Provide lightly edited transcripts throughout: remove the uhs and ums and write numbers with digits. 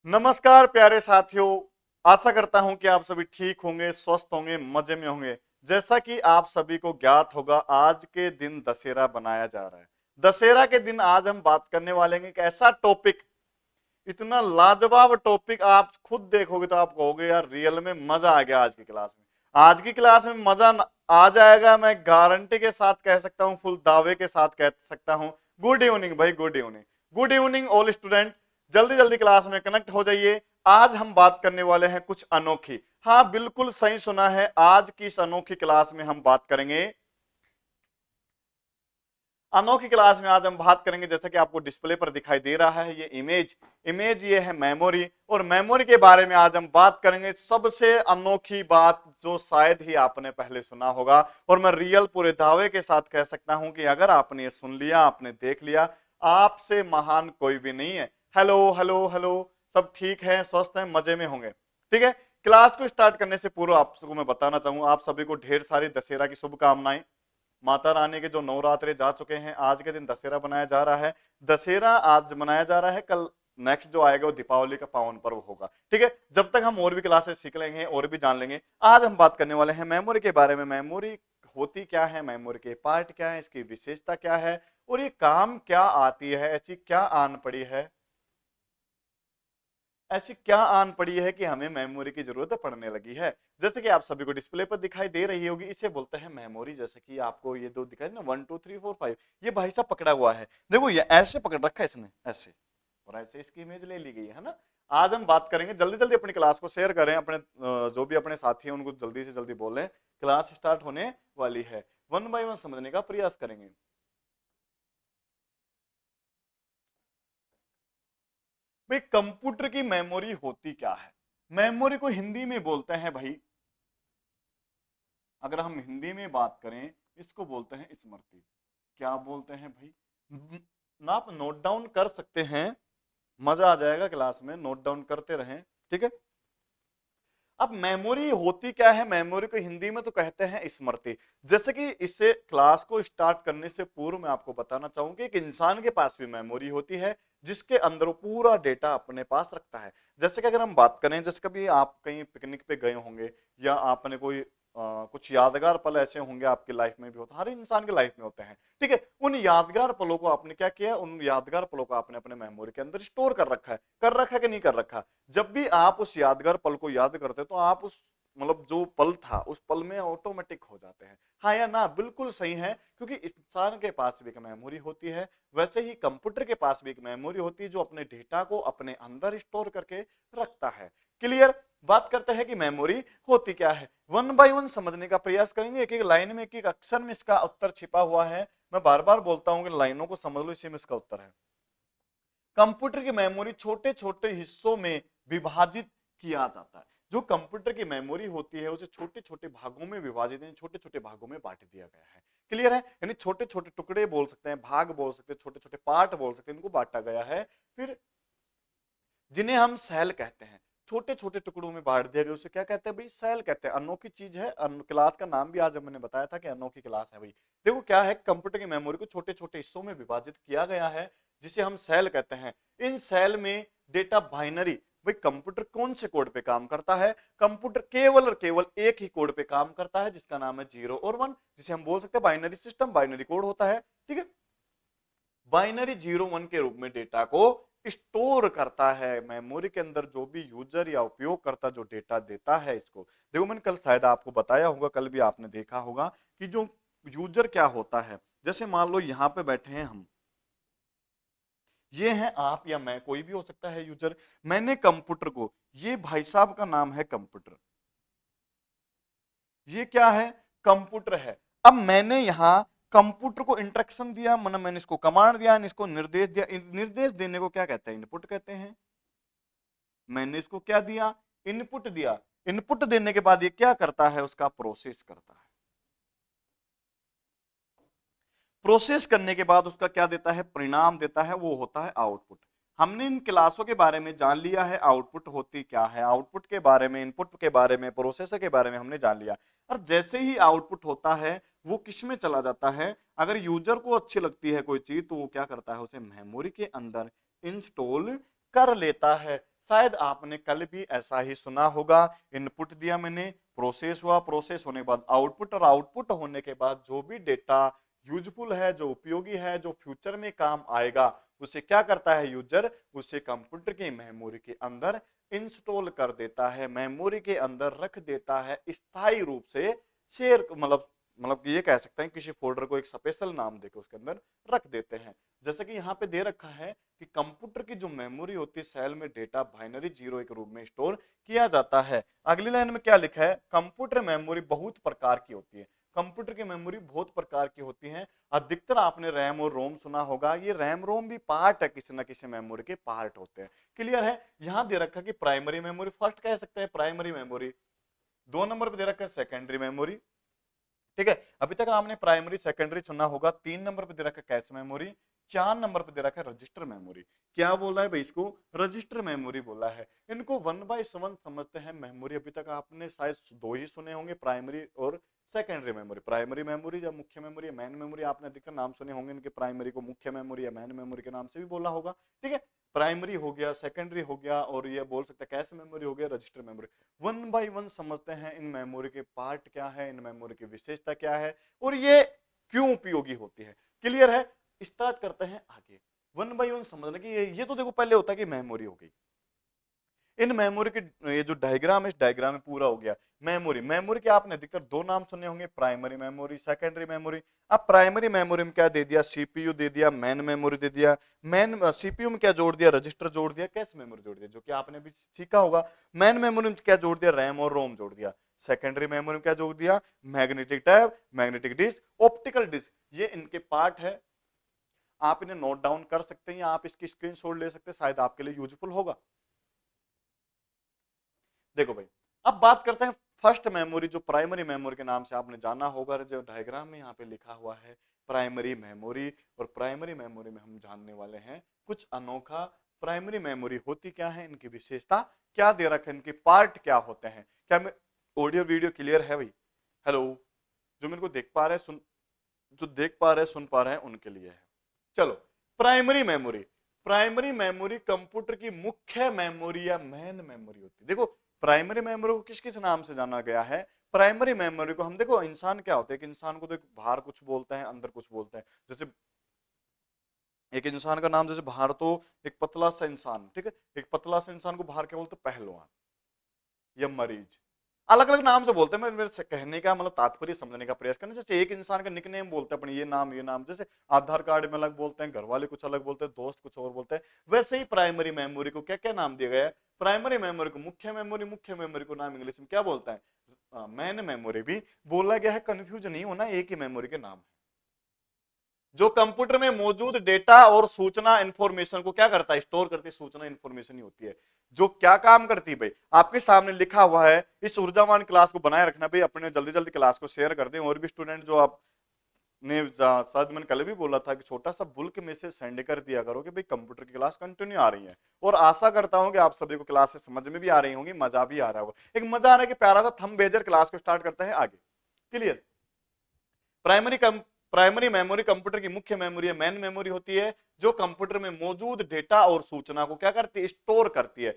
नमस्कार प्यारे साथियों। आशा करता हूं कि आप सभी ठीक होंगे, स्वस्थ होंगे, मजे में होंगे। जैसा कि आप सभी को ज्ञात होगा, आज के दिन दशहरा बनाया जा रहा है। दशहरा के दिन आज हम बात करने वाले हैं एक ऐसा टॉपिक, इतना लाजवाब टॉपिक, आप खुद देखोगे तो आप कहोगे यार रियल में मजा आ गया। आज की क्लास में, आज की क्लास में मजा आ जाएगा। मैं गारंटी के साथ कह सकता हूं, फुल दावे के साथ कह सकता हूं। गुड इवनिंग भाई, good evening. Good evening all student. जल्दी जल्दी क्लास में कनेक्ट हो जाइए। आज हम बात करने वाले हैं कुछ अनोखी, हाँ बिल्कुल सही सुना है, आज की इस अनोखी क्लास में हम बात करेंगे। अनोखी क्लास में आज हम बात करेंगे, जैसा कि आपको डिस्प्ले पर दिखाई दे रहा है ये इमेज ये है मेमोरी, और मेमोरी के बारे में आज हम बात करेंगे। सबसे अनोखी बात जो शायद ही आपने पहले सुना होगा, और मैं रियल पूरे दावे के साथ कह सकता हूं कि अगर आपने ये सुन लिया, आपने देख लिया, आपसे महान कोई भी नहीं है। हेलो हेलो हेलो, सब ठीक है, स्वस्थ है, मजे में होंगे, ठीक है। क्लास को स्टार्ट करने से पूर्व आपको मैं बताना चाहूंगा, आप सभी को ढेर सारी दशहरा की शुभकामनाएं। माता रानी के जो नवरात्रे जा चुके हैं, आज के दिन दशहरा बनाया जा रहा है। दशहरा आज मनाया जा रहा है, कल नेक्स्ट जो आएगा वो दीपावली का पावन पर्व होगा, ठीक है। जब तक हम और भी क्लासेस सीख लेंगे और भी जान लेंगे, आज हम बात करने वाले हैं मेमोरी के बारे में। मेमोरी होती क्या है, मेमोरी के पार्ट क्या है, इसकी विशेषता क्या है, और ये काम क्या आती है, ऐसी क्या आन पड़ी है, ऐसी क्या आन पड़ी है कि हमें मेमोरी की जरूरत पड़ने लगी है। जैसे कि आप सभी को डिस्प्ले पर दिखाई दे रही होगी, इसे बोलते हैं मेमोरी। जैसे कि आपको ये दो दिखाई ना, 1 2 3 4 5, ये भाई साहब पकड़ा हुआ है, देखो ये ऐसे पकड़ रखा है इसने, ऐसे, और ऐसे इसकी इमेज ले ली गई है ना। आज हम बात करेंगे, जल्दी जल्दी अपनी क्लास को शेयर करें, अपने जो भी अपने साथी हैं उनको जल्दी से जल्दी बोलें, क्लास स्टार्ट होने वाली है। वन बाय वन समझने का प्रयास करेंगे। भाई कंप्यूटर की मेमोरी होती क्या है? मेमोरी को हिंदी में बोलते हैं भाई, अगर हम हिंदी में बात करें, इसको बोलते हैं स्मृति। क्या बोलते हैं भाई? ना आप नोट डाउन कर सकते हैं, मजा आ जाएगा क्लास में, नोट डाउन करते रहें, ठीक है। अब मेमोरी होती क्या है? मेमोरी को हिंदी में तो कहते हैं स्मृति। जैसे कि इससे क्लास को स्टार्ट करने से पूर्व मैं आपको बताना चाहूंगी, एक इंसान के पास भी मेमोरी होती है, जिसके अंदर वो पूरा डेटा अपने पास रखता है। जैसे कि अगर हम बात करें, जैसे कभी आप कहीं पिकनिक पे गए होंगे, या आपने कोई कुछ यादगार पल ऐसे होंगे आपकी लाइफ में भी होता, हर इंसान की लाइफ में होते हैं, ठीक है। उन यादगार पलों को आपने क्या किया, उन यादगार पलों को आपने अपने मेमोरी के अंदर स्टोर कर रखा है कि नहीं कर रखा। जब भी आप उस यादगार पल को याद करते हैं, तो आप उस मतलब जो पल था उस पल में ऑटोमेटिक हो जाते हैं। हाँ या ना? बिल्कुल सही है, क्योंकि इंसान के पास भी एक मेमोरी होती है, वैसे ही कंप्यूटर के पास भी एक मेमोरी होती है, जो अपने डेटा को अपने अंदर स्टोर करके रखता है। क्लियर? बात करते हैं कि मेमोरी होती क्या है, वन बाय वन समझने का प्रयास करेंगे। एक एक लाइन में, एक एक अक्षर में इसका उत्तर छिपा हुआ है। मैं बार बार बोलता हूं कि लाइनों को समझ लो, इसी में इसका उत्तर है। कंप्यूटर की मेमोरी छोटे छोटे हिस्सों में विभाजित किया जाता है। जो कंप्यूटर की मेमोरी होती है, उसे छोटे छोटे भागों में विभाजित, छोटे छोटे भागों में बांट दिया गया है। क्लियर है? यानी छोटे छोटे टुकड़े बोल सकते हैं, भाग बोल सकते हैं, छोटे छोटे पार्ट बोल सकते हैं, इनको बांटा गया है। फिर जिन्हें हम सेल कहते हैं, छोटे छोटे टुकड़ों में बांट दिया गया, उसे क्या कहते हैं भाई? सेल कहते हैं। अनोखी चीज है, क्लास का नाम भी आज मैंने बताया था कि अनोखी क्लास है भाई। देखो क्या है, कंप्यूटर की मेमोरी को छोटे छोटे हिस्सों में विभाजित किया गया है, जिसे हम सेल कहते हैं। इन सेल में डेटा बाइनरी, भाई कंप्यूटर कौन से कोड पे काम करता है? कंप्यूटर केवल और केवल एक ही कोड पे काम करता है, जिसका नाम है 0 और 1, जिसे हम बोल सकते हैं बाइनरी सिस्टम, बाइनरी कोड होता है, ठीक है। बाइनरी 0 1 के रूप में डेटा को स्टोर करता है मेमोरी के अंदर। जो भी यूजर या उपयोगकर्ता जो डेटा देता है इसको, देखो मैंने कल शायद आपको बताया होगा, कल भी आपने देखा होगा कि जो यूजर क्या होता है। जैसे मान लो यहाँ पे बैठे हैं हम, ये हैं आप या मैं, कोई भी हो सकता है यूजर। मैंने कंप्यूटर को, ये भाई साहब का नाम है कंप्यूटर, ये क्या है? कंप्यूटर है। अब मैंने यहां कंप्यूटर को इंस्ट्रक्शन दिया, मतलब मैंने इसको कमांड दिया, इसको निर्देश दिया। निर्देश देने को क्या कहते हैं? इनपुट कहते हैं। मैंने इसको क्या दिया? इनपुट दिया। इनपुट देने के बाद ये क्या करता है? उसका प्रोसेस करता है। प्रोसेस करने के बाद उसका क्या देता है? परिणाम देता है, वो होता है आउटपुट। हमने इन क्लासों के बारे में जान लिया है, आउटपुट होती क्या है, आउटपुट के बारे में, इनपुट के बारे में, प्रोसेसर के बारे में हमने जान लिया। और जैसे ही आउटपुट होता है, वो किस में चला जाता है? अगर यूजर को अच्छी लगती है कोई चीज, तो वो क्या करता है? उसे मेमोरी के अंदर इंस्टॉल कर लेता है। शायद आपने कल भी ऐसा ही सुना होगा, इनपुट दिया मैंने, प्रोसेस हुआ, प्रोसेस होने के बाद आउटपुट, और आउटपुट होने के बाद जो भी डेटा यूजफुल है, जो उपयोगी है, जो फ्यूचर में काम आएगा, उसे क्या करता है यूजर, उसे कंप्यूटर की मेमोरी के अंदर इंस्टॉल कर देता है, मेमोरी के अंदर रख देता है, स्थायी रूप से शेयर मतलब ये कह सकते हैं किसी फोल्डर को एक स्पेशल नाम देकर उसके अंदर रख देते हैं। जैसे कि यहाँ पे दे रखा है कि कंप्यूटर की जो मेमोरी होती है, सेल में डेटा बाइनरी 0 1 रूप में स्टोर किया जाता है। अगली लाइन में क्या लिखा है, कंप्यूटर मेमोरी बहुत प्रकार की होती है। कंप्यूटर की मेमोरी बहुत प्रकार की होती है। अधिकतर आपने रैम और रोम सुना होगा, ये रैम रोम भी पार्ट है, किसी ना किसी मेमोरी के पार्ट होते हैं। क्लियर है। यहाँ दे रखा कि प्राइमरी मेमोरी फर्स्ट कह सकते हैं, प्राइमरी मेमोरी। 2 नंबर पे दे रखा है सेकेंडरी मेमोरी। ठीक है, अभी तक आपने प्राइमरी सेकेंडरी सुना होगा। 3 नंबर पे दे रखा है कैश मेमोरी। 4 नंबर पे दे रखा है रजिस्टर मेमोरी। क्या बोला है भाई, इसको रजिस्टर मेमोरी बोला है। इनको 1/1 समझते हैं मेमोरी। अभी तक आपने शायद 2 ही सुने होंगे, प्राइमरी और सेकेंडरी मेमोरी। प्राइमरी मेमोरी या मुख्य मेमोरी या मैन मेमोरी, आपने अधिकतर नाम सुने होंगे इनके, प्राइमरी को मुख्य मेमोरी या मैन मेमोरी के नाम से भी बोला होगा। ठीक है, प्राइमरी हो गया, सेकेंडरी हो गया, और ये बोल सकते हैं कैश मेमोरी हो गया, रजिस्टर मेमोरी। 1/1 समझते हैं इन मेमोरी के पार्ट क्या है, इन मेमोरी की विशेषता क्या है, और ये क्यों उपयोगी होती है। क्लियर है। स्टार्ट करते हैं आगे। 1/1 समझने की ये तो देखो पहले होता है कि मेमोरी हो गई। इन मेमोरी के ये जो डायग्राम है, इस डायग्राम में पूरा हो गया। मेमोरी, मेमोरी के आपने अधिकतर 2 नाम सुने होंगे, प्राइमरी मेमोरी, सेकेंडरी मेमोरी। अब प्राइमरी मेमोरी में क्या दे दिया, सीपीयू दे दिया, मेन मेमोरी दे दिया। मेन सीपीयू में क्या जोड़ दिया, रजिस्टर जोड़ दिया, कैश मेमोरी जोड़ दिया, जो कि आपने भी सीखा होगा। मेन मेमोरी में क्या जोड़ दिया, रैम और रोम जोड़ दिया। सेकेंडरी मेमोरी में क्या जोड़ दिया, magnetic tab, magnetic disk, optical disk. ये इनके पार्ट है। आप इन्हें नोट डाउन कर सकते हैं या आप इसकी स्क्रीनशॉट ले सकते हैं, शायद आपके लिए यूजफुल होगा। देखो भाई, अब बात करते हैं फर्स्ट मेमोरी, जो प्राइमरी मेमोरी के नाम से आपने जाना होगा, जो डायग्राम में यहाँ पे लिखा हुआ है प्राइमरी मेमोरी। और प्राइमरी मेमोरी में हम जानने वाले हैं कुछ अनोखा। प्राइमरी मेमोरी होती क्या है, इनकी विशेषता क्या दे रखे, इनके पार्ट क्या होते हैं। क्या मैं ऑडियो वीडियो क्लियर है भाई? हेलो, जो मेरे को देख पा रहे हैं, सुन, जो देख पा रहे हैं, सुन पा रहे हैं, उनके लिए है। चलो, primary memory. Primary memory computer की मुख्य मेमोरी या मेन मेमोरी होती है। देखो, प्राइमरी मेमोरी को किस किस नाम से जाना गया है। प्राइमरी मेमोरी को हम, देखो इंसान क्या होता है कि इंसान को तो बाहर कुछ बोलते हैं, अंदर कुछ बोलते हैं। जैसे एक इंसान का नाम, जैसे बाहर तो एक पतला सा इंसान, ठीक है, एक पतला सा इंसान को बाहर क्या बोलते हैं, पहलवान या मरीज। अलग अलग नाम से बोलते हैं। मैं मेरे कहने का मतलब तात्पर्य समझने का प्रयास करना। जैसे एक इंसान का निकनेम बोलते हैं अपने, ये नाम, जैसे आधार कार्ड में अलग बोलते हैं, घर वाले कुछ अलग बोलते हैं, दोस्त कुछ और बोलते हैं। वैसे ही प्राइमरी मेमोरी को क्या क्या नाम दिया गया है। प्राइमरी मेमोरी को मुख्य मेमोरी, मुख्य मेमोरी को नाम इंग्लिश में क्या बोलता है, मैन मेमोरी भी बोला गया है। कंफ्यूज नहीं होना, एक ही मेमोरी के नाम है। जो कंप्यूटर में मौजूद डेटा और सूचना इंफॉर्मेशन को क्या करता है, स्टोर करती है। सूचना इंफॉर्मेशन ही होती है जो क्या काम करती है भाई, आपके सामने लिखा हुआ है। इस ऊर्जावान क्लास को बनाए रखना भाई, अपने जल्दी जल्दी क्लास को शेयर कर दें। और भी स्टूडेंट जो आपने शायद मैंने कल भी बोला था कि छोटा सा बुल्क मैसेज सेंड कर दिया करो कि भाई कंप्यूटर की क्लास कंटिन्यू आ रही है। और आशा करता हूं कि आप सभी को क्लास समझ में भी आ रही होंगी, मजा भी आ रहा होगा। एक मजा आ रहा है कि प्यारा सा थंब भेजर क्लास को स्टार्ट करता है आगे। Clear. Primary primary memory computer की मुख्य मेमोरी है, मेन मेमोरी होती है, जो कंप्यूटर में मौजूद डेटा और सूचना को क्या करती है, स्टोर करती है।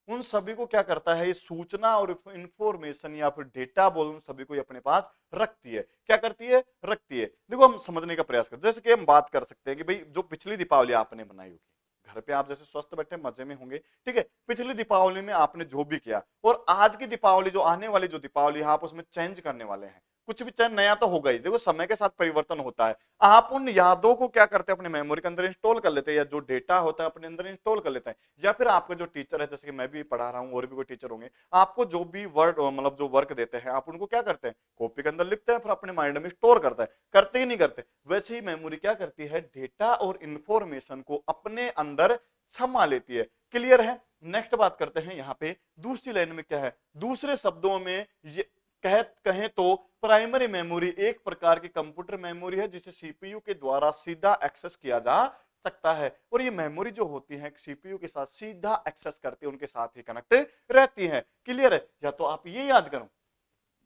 उन सभी को क्या करता है, ये सूचना और इंफॉर्मेशन या फिर डेटा बोल, उन सभी को ये अपने पास रखती है। क्या करती है, रखती है। देखो, हम समझने का प्रयास करते हैं। जैसे कि हम बात कर सकते हैं कि भाई जो पिछली दीपावली आपने बनाई होगी, घर पे आप जैसे स्वस्थ बैठे मजे में होंगे, ठीक है। पिछली दीपावली में आपने जो भी किया, और आज की दीपावली, जो आने वाली जो दीपावली है, आप उसमें चेंज करने वाले हैं। कुछ भी चेंज नया तो होगा ही। देखो, समय के साथ परिवर्तन होता है। आप उन यादों को क्या करते हैं, अपने मेमोरी के अंदर इंस्टॉल कर लेते हैं, या जो डेटा होता है अपने अंदर इंस्टॉल कर लेते हैं। या फिर आपके जो टीचर है, जैसे कि मैं भी पढ़ा रहा हूँ और भी कोई टीचर होंगे, आपको जो भी वर्ड मतलब जो वर्क देते हैं, आप उनको क्या करते हैं, कॉपी के अंदर लिखते हैं, फिर अपने माइंड में स्टोर करते हैं। करते ही नहीं करते। वैसे ही मेमोरी क्या करती है, डेटा और इंफॉर्मेशन को अपने अंदर समा लेती है। क्लियर है। नेक्स्ट बात करते हैं यहाँ पे दूसरी लाइन में क्या है। दूसरे शब्दों में ये कहें तो प्राइमरी मेमोरी एक प्रकार की कंप्यूटर मेमोरी है, जिसे सीपीयू के द्वारा सीधा एक्सेस किया जा सकता है। और ये मेमोरी जो होती है सीपीयू के साथ सीधा एक्सेस करती है, उनके साथ ही कनेक्ट रहती है। क्लियर है। या तो आप ये याद करो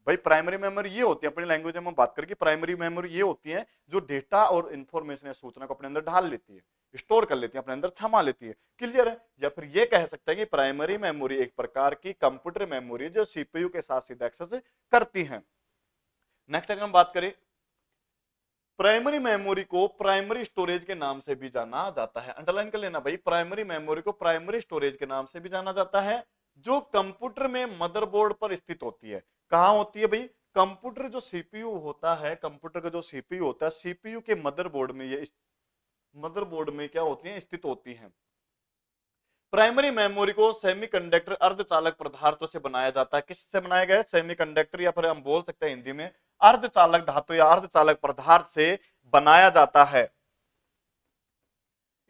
भाई, प्राइमरी मेमोरी ये होती है, अपनी लैंग्वेज में बात करके प्राइमरी मेमोरी ये होती है जो डेटा और इंफॉर्मेशन या सूचना को अपने अंदर ढाल लेती है। स्टोर कर लेती है, अपने अंदर क्षमा लेती है। क्लियर है? या फिर ये कह सकते हैं कि प्राइमरी मेमोरी एक प्रकार की कंप्यूटर मेमोरी जो सीपीयू के साथ सीधा एक्सेस करती है। नेक्स्ट अगर हम बात करें, प्राइमरी मेमोरी को प्राइमरी स्टोरेज के नाम से भी जाना जाता है। अंडरलाइन कर लेना भाई, प्राइमरी मेमोरी को प्राइमरी स्टोरेज के नाम से भी जाना जाता है, जो कंप्यूटर में मदरबोर्ड पर स्थित होती है। कहां होती है भाई? कंप्यूटर जो सीपीयू होता है, कंप्यूटर का जो सीपीयू होता है, सीपीयू के मदरबोर्ड में, ये मदरबोर्ड में क्या होती है? स्थित होती है। प्राइमरी मेमोरी को सेमीकंडक्टर अर्धचालक पदार्थों से बनाया जाता है। किससे बनाया गया है? सेमीकंडक्टर, या फिर हम बोल सकते हैं हिंदी में अर्धचालक धातु या अर्धचालक पदार्थ से बनाया जाता है।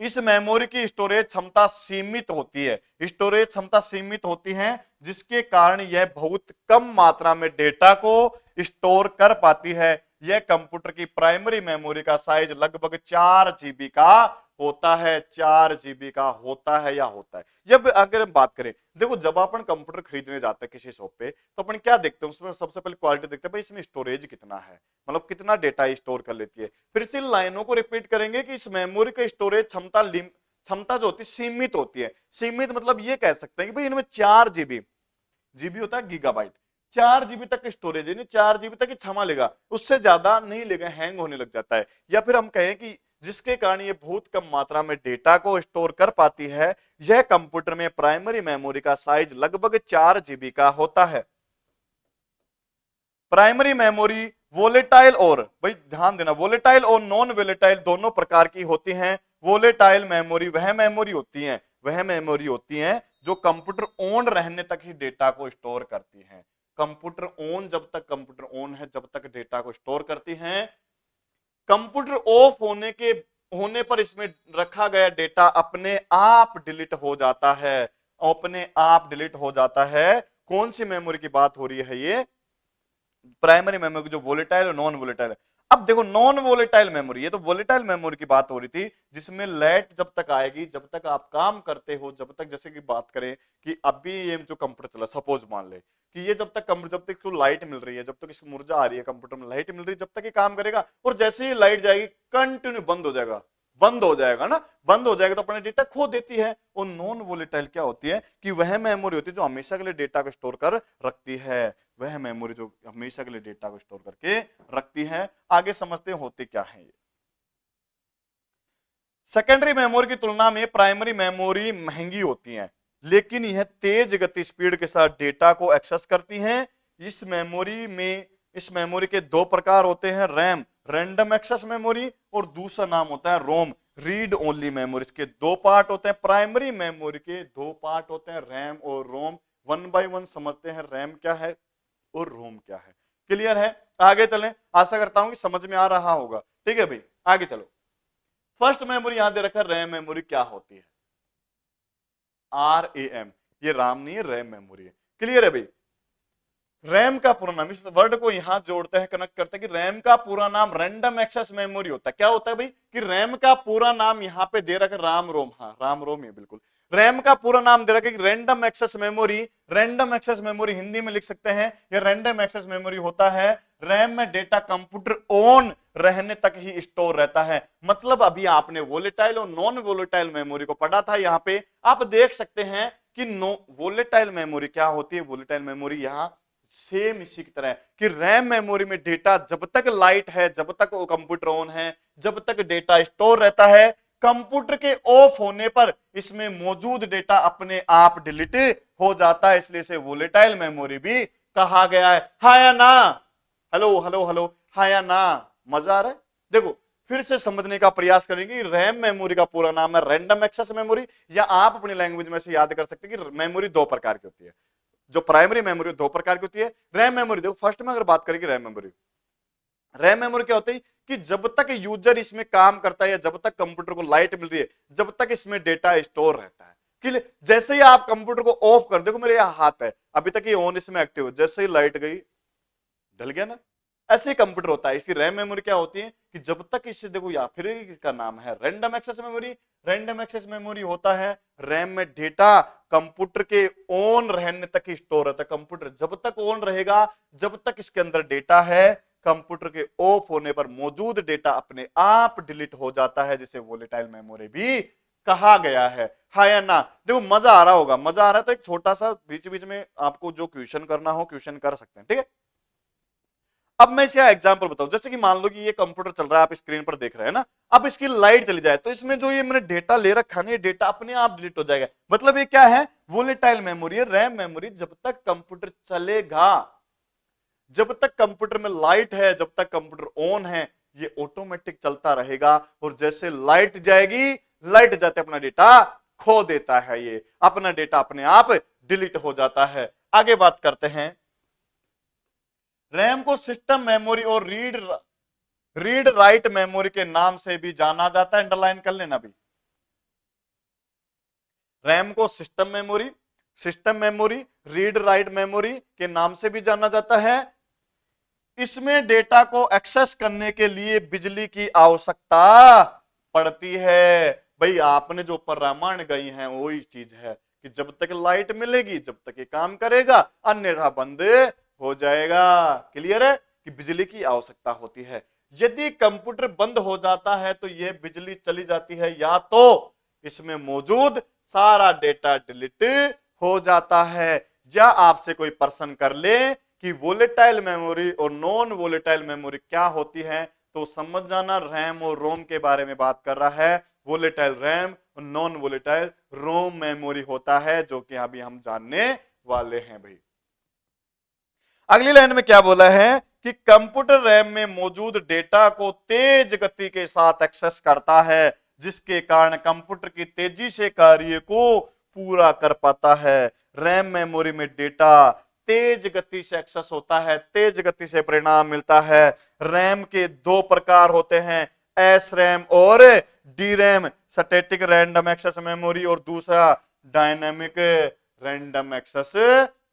इस मेमोरी की स्टोरेज क्षमता सीमित होती है, स्टोरेज क्षमता सीमित होती है, जिसके कारण यह बहुत कम मात्रा में डेटा को स्टोर कर पाती है। यह कंप्यूटर की प्राइमरी मेमोरी का साइज लगभग 4 जीबी का होता है, 4 जीबी का होता है या होता है। जब अगर हम बात करें, देखो जब अपन कंप्यूटर खरीदने जाते हैं किसी शॉप पे, तो अपन क्या देखते हैं? उसमें सबसे पहले क्वालिटी देखते हैं, भाई इसमें स्टोरेज कितना है, मतलब कितना डेटा स्टोर कर लेती है। फिर से लाइनों को रिपीट करेंगे कि इस मेमोरी का स्टोरेज क्षमता जो होती है सीमित होती है। सीमित मतलब ये कह सकते हैं कि भाई इनमें 4 जीबी, जीबी होता है गीगाबाइट, 4 जीबी तक स्टोरेज है, 4 जीबी तक क्षमा लेगा, उससे ज्यादा नहीं लेगा, हैंग होने लग जाता है। या फिर हम कहें कि जिसके कारण ये बहुत कम मात्रा में डेटा को स्टोर कर पाती है। यह कंप्यूटर में प्राइमरी मेमोरी का साइज लगभग 4 जीबी का होता है। प्राइमरी मेमोरी वोलेटाइल, और भाई ध्यान देना, वोलेटाइल और नॉन वोलेटाइल दोनों प्रकार की होती हैं। वोलेटाइल मेमोरी वह मेमोरी होती है, वह मेमोरी होती है जो कंप्यूटर ऑन रहने तक ही डेटा को स्टोर करती है। कंप्यूटर ऑन, जब तक कंप्यूटर ऑन है जब तक डेटा को स्टोर करती है। कंप्यूटर ऑफ होने पर इसमें रखा गया डेटा अपने आप डिलीट हो जाता है, अपने आप डिलीट हो जाता है। कौन सी मेमोरी की बात हो रही है? ये प्राइमरी मेमोरी जो वोलेटाइल और नॉन वोलेटाइल है। अब देखो नॉन वोलेटाइल मेमोरी, ये तो वोलेटाइल मेमोरी की बात हो रही थी, जिसमें लाइट जब तक आएगी, जब तक आप काम करते हो, जब तक, जैसे कि बात करें कि अभी ये जो कंप्यूटर चला, सपोज मान ले कि ये जब तक तो लाइट मिल रही है, जब तक इसको ऊर्जा आ रही है, कंप्यूटर में लाइट मिल रही है, जब तक ये काम करेगा, और जैसे ही लाइट जाएगी कंटिन्यू बंद हो जाएगा, बंद हो जाएगा ना, बंद हो जाएगा तो अपना डेटा खो देती है। और नॉन वोलेटाइल क्या होती है? कि वह मेमोरी होती है जो हमेशा के लिए डेटा को स्टोर कर रखती है, वह मेमोरी जो हमेशा के लिए डेटा को स्टोर करके रखती है। आगे समझते हैं होते क्या है ये। सेकेंडरी मेमोरी की तुलना में प्राइमरी मेमोरी महंगी होती है, लेकिन यह तेज गति स्पीड के साथ डेटा को एक्सेस करती हैं। इस मेमोरी के दो प्रकार होते हैं, रैम रैंडम एक्सेस मेमोरी, और दूसरा नाम होता है रोम रीड ओनली मेमोरी। इसके दो पार्ट होते हैं, प्राइमरी मेमोरी के दो पार्ट होते हैं, रैम और रोम। वन बाय वन समझते हैं रैम क्या है और रोम क्या है। क्लियर है? आगे चलें, आशा करता हूं कि समझ में आ रहा होगा। ठीक है भाई, आगे चलो। फर्स्ट मेमोरी यहां दे रखा है, रैम मेमोरी क्या होती है? RAM, ये राम नहीं है, रैम मेमोरी है। क्लियर है भाई? रैम का पूरा नाम, इस वर्ड को यहां जोड़ते हैं, कनेक्ट करते हैं कि रैम का पूरा नाम रैंडम एक्सेस मेमोरी होता है। क्या होता है भाई? कि रैम का पूरा नाम यहां पे दे रखा है राम रोम, हाँ राम रोम है बिल्कुल। रैम का पूरा नाम दे रखा है random access memory. Random access memory Hindi में लिख सकते हैं, ये रैंडम एक्सेस मेमोरी होता है। रैम में डेटा कंप्यूटर ऑन रहने तक ही स्टोर रहता है। मतलब अभी आपने वोलेटाइल और नॉन वोलेटाइल मेमोरी को पढ़ा था, यहां पे आप देख सकते हैं कि वोलेटाइल मेमोरी क्या होती है। वोलेटाइल मेमोरी यहां सेम इसी की तरह है कि रैम मेमोरी में डेटा जब तक लाइट है, जब तक वो कंप्यूटर ऑन है, जब तक डेटा स्टोर रहता है। कंप्यूटर के ऑफ होने पर इसमें मौजूद डेटा अपने आप डिलीट हो जाता है, इसलिए इसे वोलेटाइल मेमोरी भी कहा गया है। हाँ या ना? हेलो हेलो हेलो, हाँ या ना? मजा आ रहा है? देखो फिर से समझने का प्रयास करेंगे। रैम मेमोरी का पूरा नाम है रैंडम एक्सेस मेमोरी, या आप अपनी लैंग्वेज में से याद कर सकते हैं कि मेमोरी दो प्रकार की होती है। जो प्राइमरी मेमोरी दो प्रकार की होती है। रैम मेमोरी, देखो फर्स्ट में अगर बात करेंगे रैम मेमोरी, रैम मेमोरी क्या होती है कि जब तक यूजर इसमें काम करता है या जब तक कंप्यूटर को लाइट मिल रही है, जब तक इसमें डेटा स्टोर रहता है। कि जैसे ही आप कंप्यूटर को ऑफ कर, देखो मेरे यहाँ हाथ है, अभी तक ये ऑन इसमें एक्टिव है, जैसे ही लाइट गई ढल गया ना। ऐसे ही कंप्यूटर होता है। इसकी रैम मेमोरी क्या होती है कि जब तक इसे, देखो या फिर इसका नाम है random access memory. Random access memory होता है रैम में डेटा कंप्यूटर के ऑन रहने तक ही स्टोर रहता है। कंप्यूटर जब तक ऑन रहेगा, जब तक इसके अंदर डेटा है, कंप्यूटर के ऑफ होने पर मौजूद डेटा अपने आप डिलीट हो जाता है, जिसे वोलेटाइल मेमोरी भी कहा गया है। हाँ या ना? देखो मजा आ रहा होगा, मजा आ रहा है तो एक छोटा सा बीच बीच में आपको जो क्वेश्चन करना हो क्वेश्चन कर सकते हैं, ठीक है। अब मैं इसका एग्जांपल बताऊं, जैसे कि मान लो कि ये कंप्यूटर चल रहा है, आप स्क्रीन पर देख रहे हैं ना, अब इसकी लाइट चली जाए तो इसमें जो ये मैंने डेटा ले रखा है, ये डेटा अपने आप डिलीट हो जाएगा। मतलब ये क्या है? वोलेटाइल मेमोरी है, रैम मेमोरी। जब तक कंप्यूटर चलेगा, जब तक कंप्यूटर में लाइट है, जब तक कंप्यूटर ऑन है, ये ऑटोमेटिक चलता रहेगा। और जैसे लाइट जाएगी, लाइट जाते अपना डेटा खो देता है, ये अपना डेटा अपने आप डिलीट हो जाता है। आगे बात करते हैं, रैम को सिस्टम मेमोरी और रीड राइट मेमोरी के नाम से भी जाना जाता है। अंडरलाइन कर लेना भी, रैम को system memory, read write memory के नाम से भी जाना जाता है। इसमें डेटा को एक्सेस करने के लिए बिजली की आवश्यकता पड़ती है। भाई आपने जो ऊपर रामायण गई है वही चीज है कि जब तक लाइट मिलेगी जब तक ये काम करेगा, अन्यथा बंद हो जाएगा। क्लियर है कि बिजली की आवश्यकता होती है। यदि कंप्यूटर बंद हो जाता है तो यह बिजली चली जाती है, या तो इसमें मौजूद सारा डेटा डिलीट हो जाता है, या आपसे कोई प्रश्न कर ले कि वोलेटाइल मेमोरी और नॉन वोलेटाइल मेमोरी क्या होती है, तो समझ जाना रैम और रोम के बारे में बात कर रहा है। वोलेटाइल रैम और नॉन वोलेटाइल रोम मेमोरी होता है, जो कि अभी हम जानने वाले हैं भाई। अगली लाइन में क्या बोला है कि कंप्यूटर रैम में मौजूद डेटा को तेज गति के साथ एक्सेस करता है, जिसके कारण कंप्यूटर की तेजी से कार्य को पूरा कर पाता है। रैम मेमोरी में डेटा तेज गति से एक्सेस होता है, तेज गति से परिणाम मिलता है। रैम के दो प्रकार होते हैं, एस रैम और D RAM, static random access memory और दूसरा डायनेमिक रैंडम एक्सेस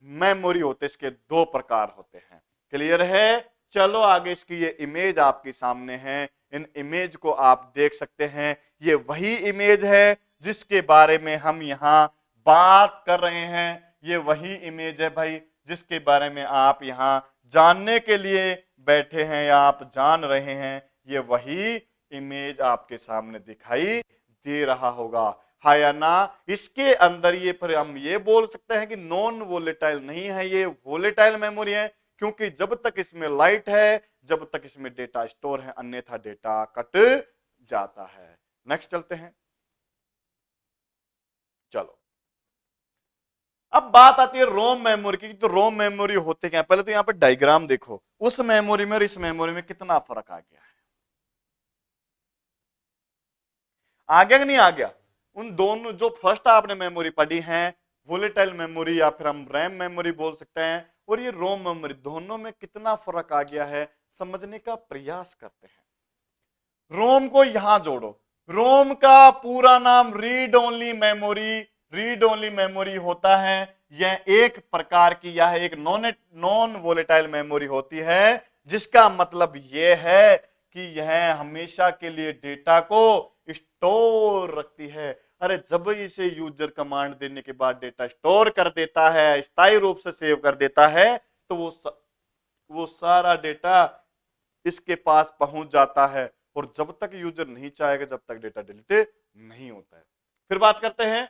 मेमोरी होते। इसके दो प्रकार होते हैं। क्लियर है? चलो आगे, इसकी ये इमेज आपके सामने है, इन इमेज को आप देख सकते हैं। ये वही इमेज है जिसके बारे में हम यहां बात कर रहे हैं। ये वही इमेज है भाई जिसके बारे में आप यहां जानने के लिए बैठे हैं या आप जान रहे हैं। ये वही इमेज आपके सामने दिखाई दे रहा होगा, हाँ या ना? इसके अंदर ये फिर हम ये बोल सकते हैं कि नॉन वोलेटाइल नहीं है, ये वोलेटाइल मेमोरी है, क्योंकि जब तक इसमें लाइट है, जब तक इसमें डेटा स्टोर है, अन्यथा डेटा कट जाता है। नेक्स्ट चलते हैं। चलो अब बात आती है रोम मेमोरी की। तो रोम मेमोरी होते क्या? पहले तो यहां पर डायग्राम देखो, उस मेमोरी में और इस मेमोरी में कितना फर्क आ गया है। आ गया कि नहीं आ गया? उन दोनों जो फर्स्ट आपने मेमोरी पढ़ी है, वोलेटाइल मेमोरी या फिर हम रैम मेमोरी बोल सकते हैं, और ये रोम मेमोरी, दोनों में कितना फर्क आ गया है समझने का प्रयास करते हैं। रोम को यहां जोड़ो। रोम का पूरा नाम read only memory, read only memory होता है। यह एक प्रकार की, यह एक नॉन वोलेटाइल मेमोरी होती है, जिसका मतलब यह है कि यह हमेशा के लिए डेटा को स्टोर रखती है। अरे जब इसे यूजर कमांड देने के बाद डेटा स्टोर कर देता है, स्थायी रूप से सेव कर देता है, तो वो सारा डेटा इसके पास पहुंच जाता है, और जब तक यूजर नहीं चाहेगा जब तक डेटा डिलीट नहीं होता है। फिर बात करते हैं,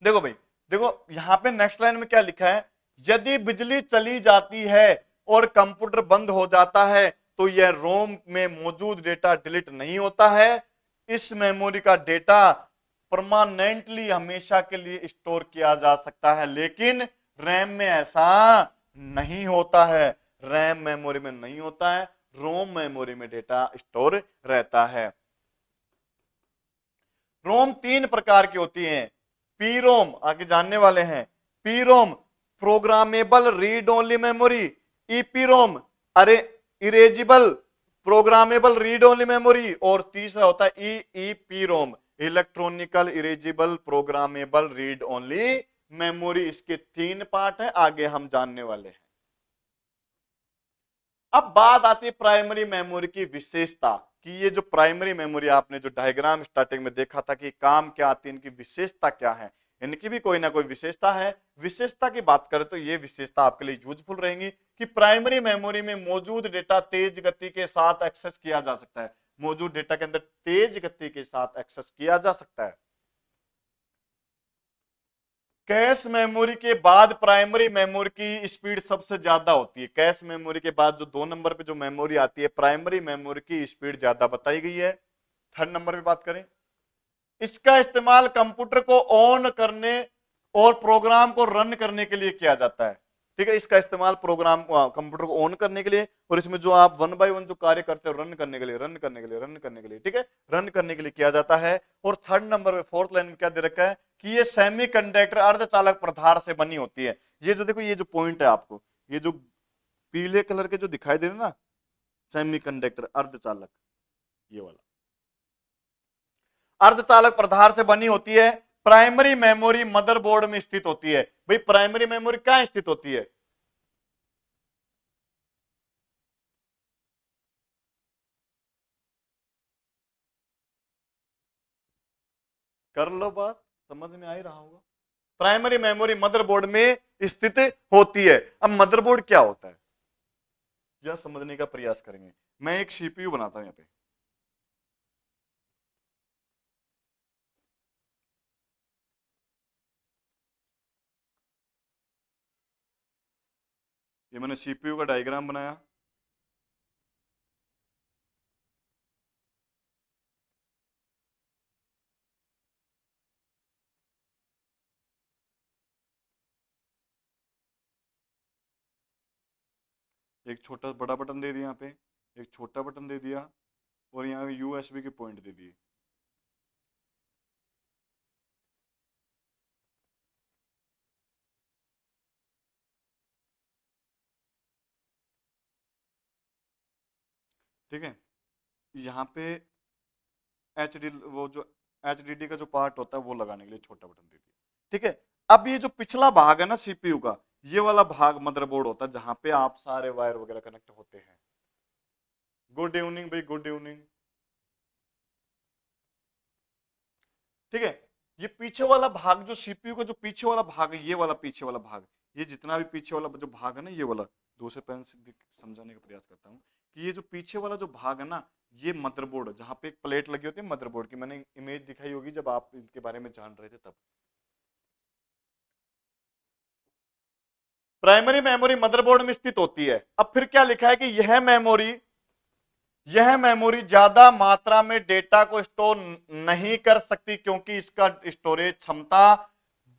देखो भाई, देखो यहां पे नेक्स्ट लाइन में क्या लिखा है, यदि बिजली चली जाती है और कंप्यूटर बंद हो जाता है तो यह रोम में मौजूद डेटा डिलीट नहीं होता है। इस मेमोरी का डेटा परमानेंटली हमेशा के लिए स्टोर किया जा सकता है, लेकिन रैम में ऐसा नहीं होता है। रैम मेमोरी में नहीं होता है, रोम मेमोरी में डेटा स्टोर रहता है। रोम तीन प्रकार की होती हैं। पी रोम आगे जानने वाले हैं। P ROM programmable read only memory, EP ROM अरे erasable programmable read only memory, और तीसरा होता है EEP ROM electronical erasable programmable read only memory. इसके तीन पार्ट है, आगे हम जानने वाले हैं। अब बात आती है प्राइमरी मेमोरी की विशेषता कि ये जो प्राइमरी मेमोरी आपने जो डायग्राम स्टार्टिंग में देखा था कि काम क्या आती है, इनकी विशेषता क्या है, इनकी भी कोई ना कोई विशेषता है। विशेषता की बात करें तो ये विशेषता आपके लिए यूजफुल रहेंगी, कि प्राइमरी मेमोरी में मौजूद डेटा तेज गति के साथ एक्सेस किया जा सकता है, मौजूद डेटा के अंदर तेज गति के साथ एक्सेस किया जा सकता है। कैश मेमोरी के बाद प्राइमरी मेमोरी की स्पीड सबसे ज्यादा होती है। कैश मेमोरी के बाद जो 2 नंबर पे जो मेमोरी आती है, प्राइमरी मेमोरी की स्पीड ज्यादा बताई गई है। 3rd नंबर पे बात करें, इसका इस्तेमाल कंप्यूटर को ऑन करने और प्रोग्राम को रन करने के लिए किया जाता है। ठीक है, इसका इस्तेमाल प्रोग्राम कंप्यूटर को ऑन करने के लिए, और इसमें जो आप 1 बाय 1 जो कार्य करते हो रन करने के लिए, ठीक है, रन करने के लिए किया जाता है। और 3rd नंबर पे 4th लाइन में क्या दे रखा है कि ये सेमीकंडक्टर अर्धचालक पदार्थ से बनी होती है। ये जो देखो, ये जो पॉइंट है आपको, ये जो पीले कलर के जो दिखाई दे रहे ना, सेमीकंडक्टर अर्धचालक, ये वाला अर्धचालक पदार्थ से बनी होती है। प्राइमरी मेमोरी मदरबोर्ड में स्थित होती है। भाई प्राइमरी मेमोरी कहां स्थित होती है? कर लो बात, समझ में आ ही रहा होगा। प्राइमरी मेमोरी मदरबोर्ड में स्थित होती है। अब मदरबोर्ड क्या होता है यह समझने का प्रयास करेंगे। मैं एक सीपीयू बनाता हूं यहां पे, ये मैंने सीपीयू का डायग्राम बनाया। एक छोटा बड़ा बटन दे दिया यहाँ पे, एक छोटा बटन दे दिया, और यहाँ यूएसबी के पॉइंट दे दिए। ठीक है, यहाँ पे एच डी, वो जो HDD का जो पार्ट होता है वो लगाने के लिए छोटा बटन दे दिया। ठीक है, अब ये जो पिछला भाग है ना सीपीयू का, ये वाला भाग मदरबोर्ड होता है, जहां पे आप सारे वायर वगैरह कनेक्ट होते हैं। गुड इवनिंग भाई, गुड इवनिंग। ठीक है, ये पीछे वाला भाग जो सीपीयू का जो पीछे वाला भाग है, ये वाला पीछे वाला भाग, ये जितना भी पीछे वाला जो भाग है ना, ये वाला, दूसरे पेन से समझाने का प्रयास करता हूँ कि ये जो पीछे वाला जो भाग है ना, ये मदरबोर्ड, जहाँ पे एक प्लेट लगी होती है मदरबोर्ड की, मैंने इमेज दिखाई होगी जब आप इनके बारे में जान रहे थे तब। प्राइमरी मेमोरी मदरबोर्ड में स्थित होती है। अब फिर क्या लिखा है कि यह मेमोरी ज्यादा मात्रा में डेटा को स्टोर नहीं कर सकती, क्योंकि इसका स्टोरेज क्षमता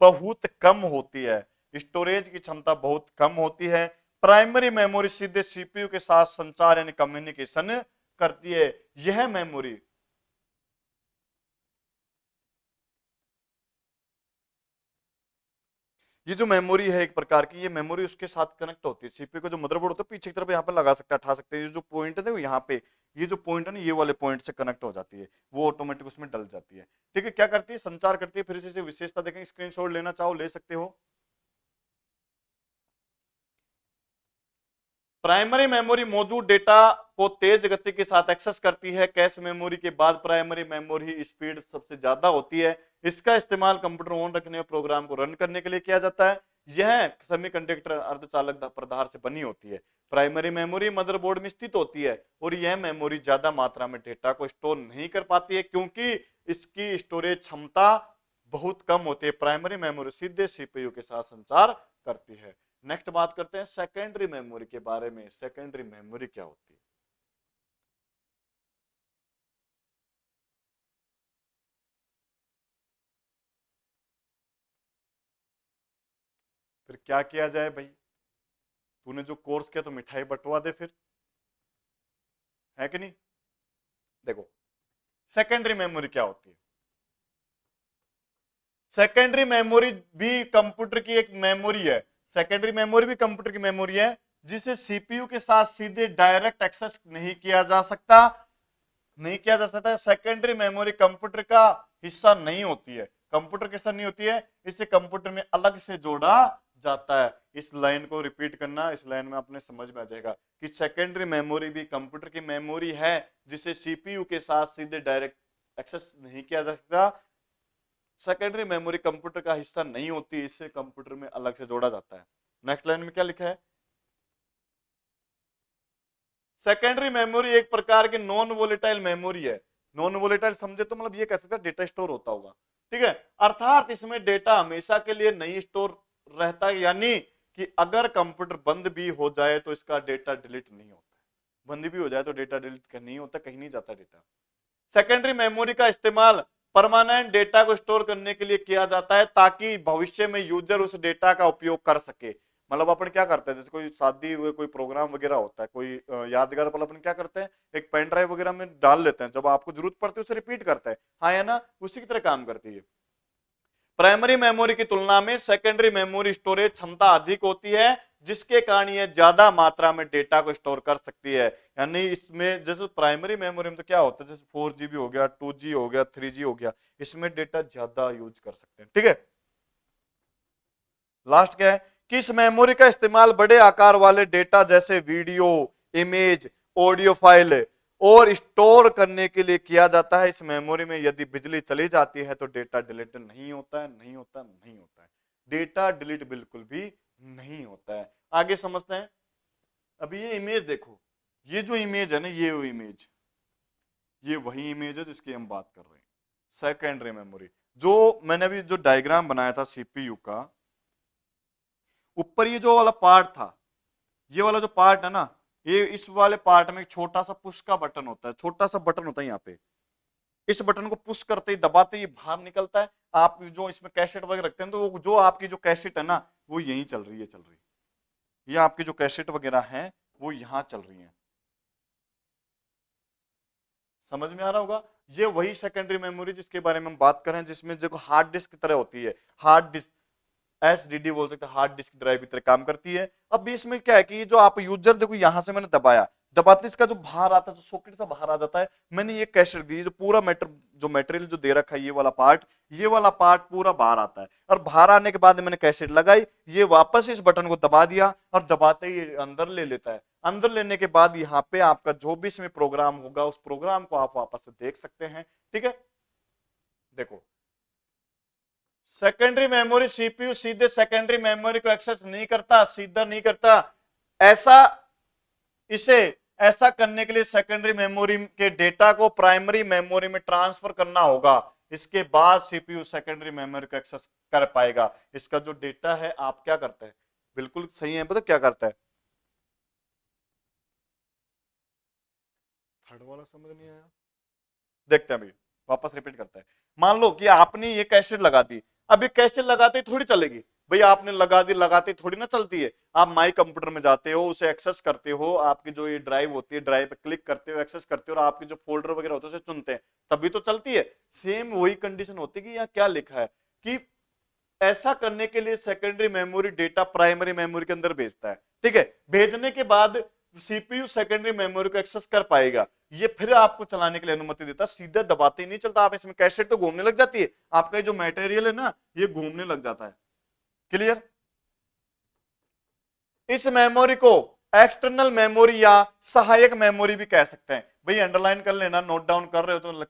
बहुत कम होती है। स्टोरेज की क्षमता बहुत कम होती है। प्राइमरी मेमोरी सीधे सीपीयू के साथ संचार यानी कम्युनिकेशन करती है। यह मेमोरी ये जो मेमोरी है एक प्रकार की, ये मेमोरी उसके साथ कनेक्ट होती है। सीपीयू का जो मदरबोर्ड होता है पीछे की तरफ यहाँ पे लगा सकते हैं, हटा सकते हैं। ये जो पॉइंट है यहाँ पे, ये जो पॉइंट है ना, ये वाले पॉइंट से कनेक्ट हो जाती है, वो ऑटोमेटिक उसमें डल जाती है। ठीक है, क्या करती है, संचार करती है। फिर से विशेषता देखें, स्क्रीनशॉट लेना चाहो ले सकते हो। प्राइमरी मेमोरी मौजूद डेटा को तेज गति के साथ एक्सेस करती है। कैश मेमोरी के बाद प्राइमरी मेमोरी स्पीड सबसे ज्यादा होती है। इसका इस्तेमाल कंप्यूटर ऑन रखने और प्रोग्राम को रन करने के लिए किया जाता है। यह सेमीकंडक्टर अर्धचालक पदार्थ से बनी होती है। प्राइमरी मेमोरी मदरबोर्ड में स्थित होती है, और यह मेमोरी ज्यादा मात्रा में डेटा को स्टोर नहीं कर पाती है, क्योंकि इसकी स्टोरेज क्षमता बहुत कम होती है। प्राइमरी मेमोरी सीधे सीपीयू के साथ संचार करती है। नेक्स्ट बात करते हैं सेकेंडरी मेमोरी के बारे में। सेकेंडरी मेमोरी क्या होती है? फिर क्या किया जाए भाई? तूने जो कोर्स किया तो मिठाई बंटवा दे फिर, है कि नहीं? देखो, सेकेंडरी मेमोरी क्या होती है? सेकेंडरी मेमोरी भी कंप्यूटर की एक मेमोरी है। सेकेंडरी मेमोरी भी कंप्यूटर की मेमोरी है, जिसे सीपीयू के साथ सीधे डायरेक्ट एक्सेस नहीं किया जा सकता है। सेकेंडरी मेमोरी कंप्यूटर का हिस्सा नहीं होती है। कंप्यूटर के हिस्सा नहीं होती है, इसे कंप्यूटर में अलग से जोड़ा जाता है। इस लाइन को रिपीट करना, इस लाइन में आपने समझ में आ जाएगा कि सेकेंडरी मेमोरी भी कंप्यूटर की मेमोरी है, जिसे सीपीयू के साथ सीधे डायरेक्ट एक्सेस नहीं किया जा सकता। सेकेंडरी मेमोरी कंप्यूटर का हिस्सा नहीं होती, इसे कंप्यूटर में अलग से जोड़ा जाता है। नेक्स्ट लाइन में क्या लिखा है? सेकेंडरी मेमोरी एक प्रकार की नॉन वोलेटाइल मेमोरी है। नॉन वोलेटाइल समझे तो मतलब ये कह सकते हैं डेटा स्टोर होता होगा, ठीक है। अर्थात इसमें डेटा हमेशा के लिए नहीं स्टोर रहता है, यानी कि अगर कंप्यूटर बंद भी हो जाए तो इसका डेटा डिलीट नहीं होता है। बंद भी हो जाए तो डेटा डिलीट नहीं होता, कहीं नहीं जाता डेटा। सेकेंडरी मेमोरी का इस्तेमाल परमानेंट डेटा को स्टोर करने के लिए किया जाता है ताकि भविष्य में यूजर उस डेटा का उपयोग कर सके। मतलब अपन क्या करते हैं, जैसे कोई शादी हुए कोई प्रोग्राम वगैरह होता है, कोई यादगार पल, अपन क्या करते हैं एक पेन ड्राइव वगैरह में डाल लेते हैं, जब आपको जरूरत पड़ती है उसे रिपीट करते हैं, हाँ या ना, उसी की तरह काम करती है। प्राइमरी मेमोरी की तुलना में सेकेंडरी मेमोरी स्टोरेज क्षमता अधिक होती है, जिसके कारण यह ज्यादा मात्रा में डेटा को स्टोर कर सकती है। यानी इसमें जैसे प्राइमरी मेमोरी में तो क्या होता है, जैसे 4GB हो गया, 2G हो गया, 3G हो गया, इसमें डेटा ज्यादा यूज कर सकते हैं, ठीक है। लास्ट क्या है कि इस मेमोरी का इस्तेमाल बड़े आकार वाले डेटा जैसे वीडियो, इमेज, ऑडियो फाइल और स्टोर करने के लिए किया जाता है। इस मेमोरी में यदि बिजली चली जाती है तो डेटा डिलीट नहीं होता है, नहीं होता, नहीं होता है। डेटा डिलीट बिल्कुल भी नहीं होता है। आगे समझते हैं। अभी ये इमेज देखो, ये जो इमेज है ना, ये वो इमेज, ये वही इमेज है जिसकी हम बात कर रहे हैं। सेकेंडरी मेमोरी, जो मैंने अभी जो डायग्राम बनाया था सीपीयू का, ऊपर ये जो वाला पार्ट था, ये वाला जो पार्ट है ना, ये इस वाले पार्ट में एक छोटा सा पुश का बटन होता है, छोटा सा बटन होता है यहाँ पे। इस बटन को पुश करते ही, दबाते ही बाहर निकलता है। आप जो इसमें कैसेट वगैरह रखते हैं तो वो जो आपकी जो कैसेट है ना, वो यहीं चल रही है, चल रही है। ये आपकी जो कैसेट वगैरह है वो यहाँ चल रही है। समझ में आ रहा होगा। ये वही सेकेंडरी मेमोरी जिसके बारे में हम बात कर रहे हैं, जिसमें जो हार्ड डिस्क की तरह होती है, हार्ड डिस्क, एसडीडी बोल सकते हैं, हार्ड डिस्क ड्राइव की तरह काम करती है। अब इसमें क्या है कि ये जो आप यूजर देखो, यहां से मैंने दबाया, दबाते इसका जो बाहर आता है, जो सॉकेट से बाहर आ जाता है, मैंने ये कैसेट दी, जो पूरा जो मटेरियल जो दे रखा है, ये वाला पार्ट पूरा बाहर आता है। और बाहर आने के बाद मैंने कैसेट लगाई, ये वापस इस बटन को दबा दिया और दबाते ही अंदर ले लेता है। अंदर लेने के बाद यहाँ पे आपका जो भी इसमें प्रोग्राम होगा, उस प्रोग्राम को आप वापस से देख सकते हैं, ठीक है। देखो, सेकेंडरी मेमोरी सीपीयू सीधे सेकेंडरी मेमोरी को एक्सेस नहीं करता, सीधा नहीं करता। ऐसा इसे ऐसा करने के लिए सेकेंडरी मेमोरी के डेटा को प्राइमरी मेमोरी में ट्रांसफर करना होगा। इसके बाद सीपीयू सेकेंडरी मेमोरी को एक्सेस कर पाएगा। इसका जो डेटा है, आप क्या करते हैं, बिल्कुल सही है, पता क्या करता है। थर्ड वाला समझ नहीं आया, देखते हैं अभी, वापस रिपीट करते हैं। मान लो कि आपने ये कैसेट लगा दी, अब ये कैसेट लगाते ही थोड़ी चलेगी भाई, आपने लगा दी, लगाते थोड़ी ना चलती है। आप माई कंप्यूटर में जाते हो, उसे एक्सेस करते हो, आपकी जो ये ड्राइव होती है, ड्राइव पे क्लिक करते हो, एक्सेस करते हो, और आपके जो फोल्डर वगैरह होते हैं उसे चुनते हैं, तभी तो चलती है। सेम वही कंडीशन होती है कि यहाँ क्या लिखा है कि ऐसा करने के लिए secondary memory data primary memory के अंदर भेजता है, ठीक है। भेजने के बाद सीपीयू सेकेंडरी मेमोरी को एक्सेस कर पाएगा, ये फिर आपको चलाने के लिए अनुमति देता है। सीधे दबाते ही नहीं चलता, आप इसमें कैसेट तो घूमने लग जाती है, आपका जो मटेरियल है ना, ये घूमने लग जाता है। क्लियर। इस मेमोरी को एक्सटर्नल मेमोरी या सहायक मेमोरी भी कह सकते हैं। भाई अंडरलाइन कर लेना, नोट डाउन कर रहे हो तो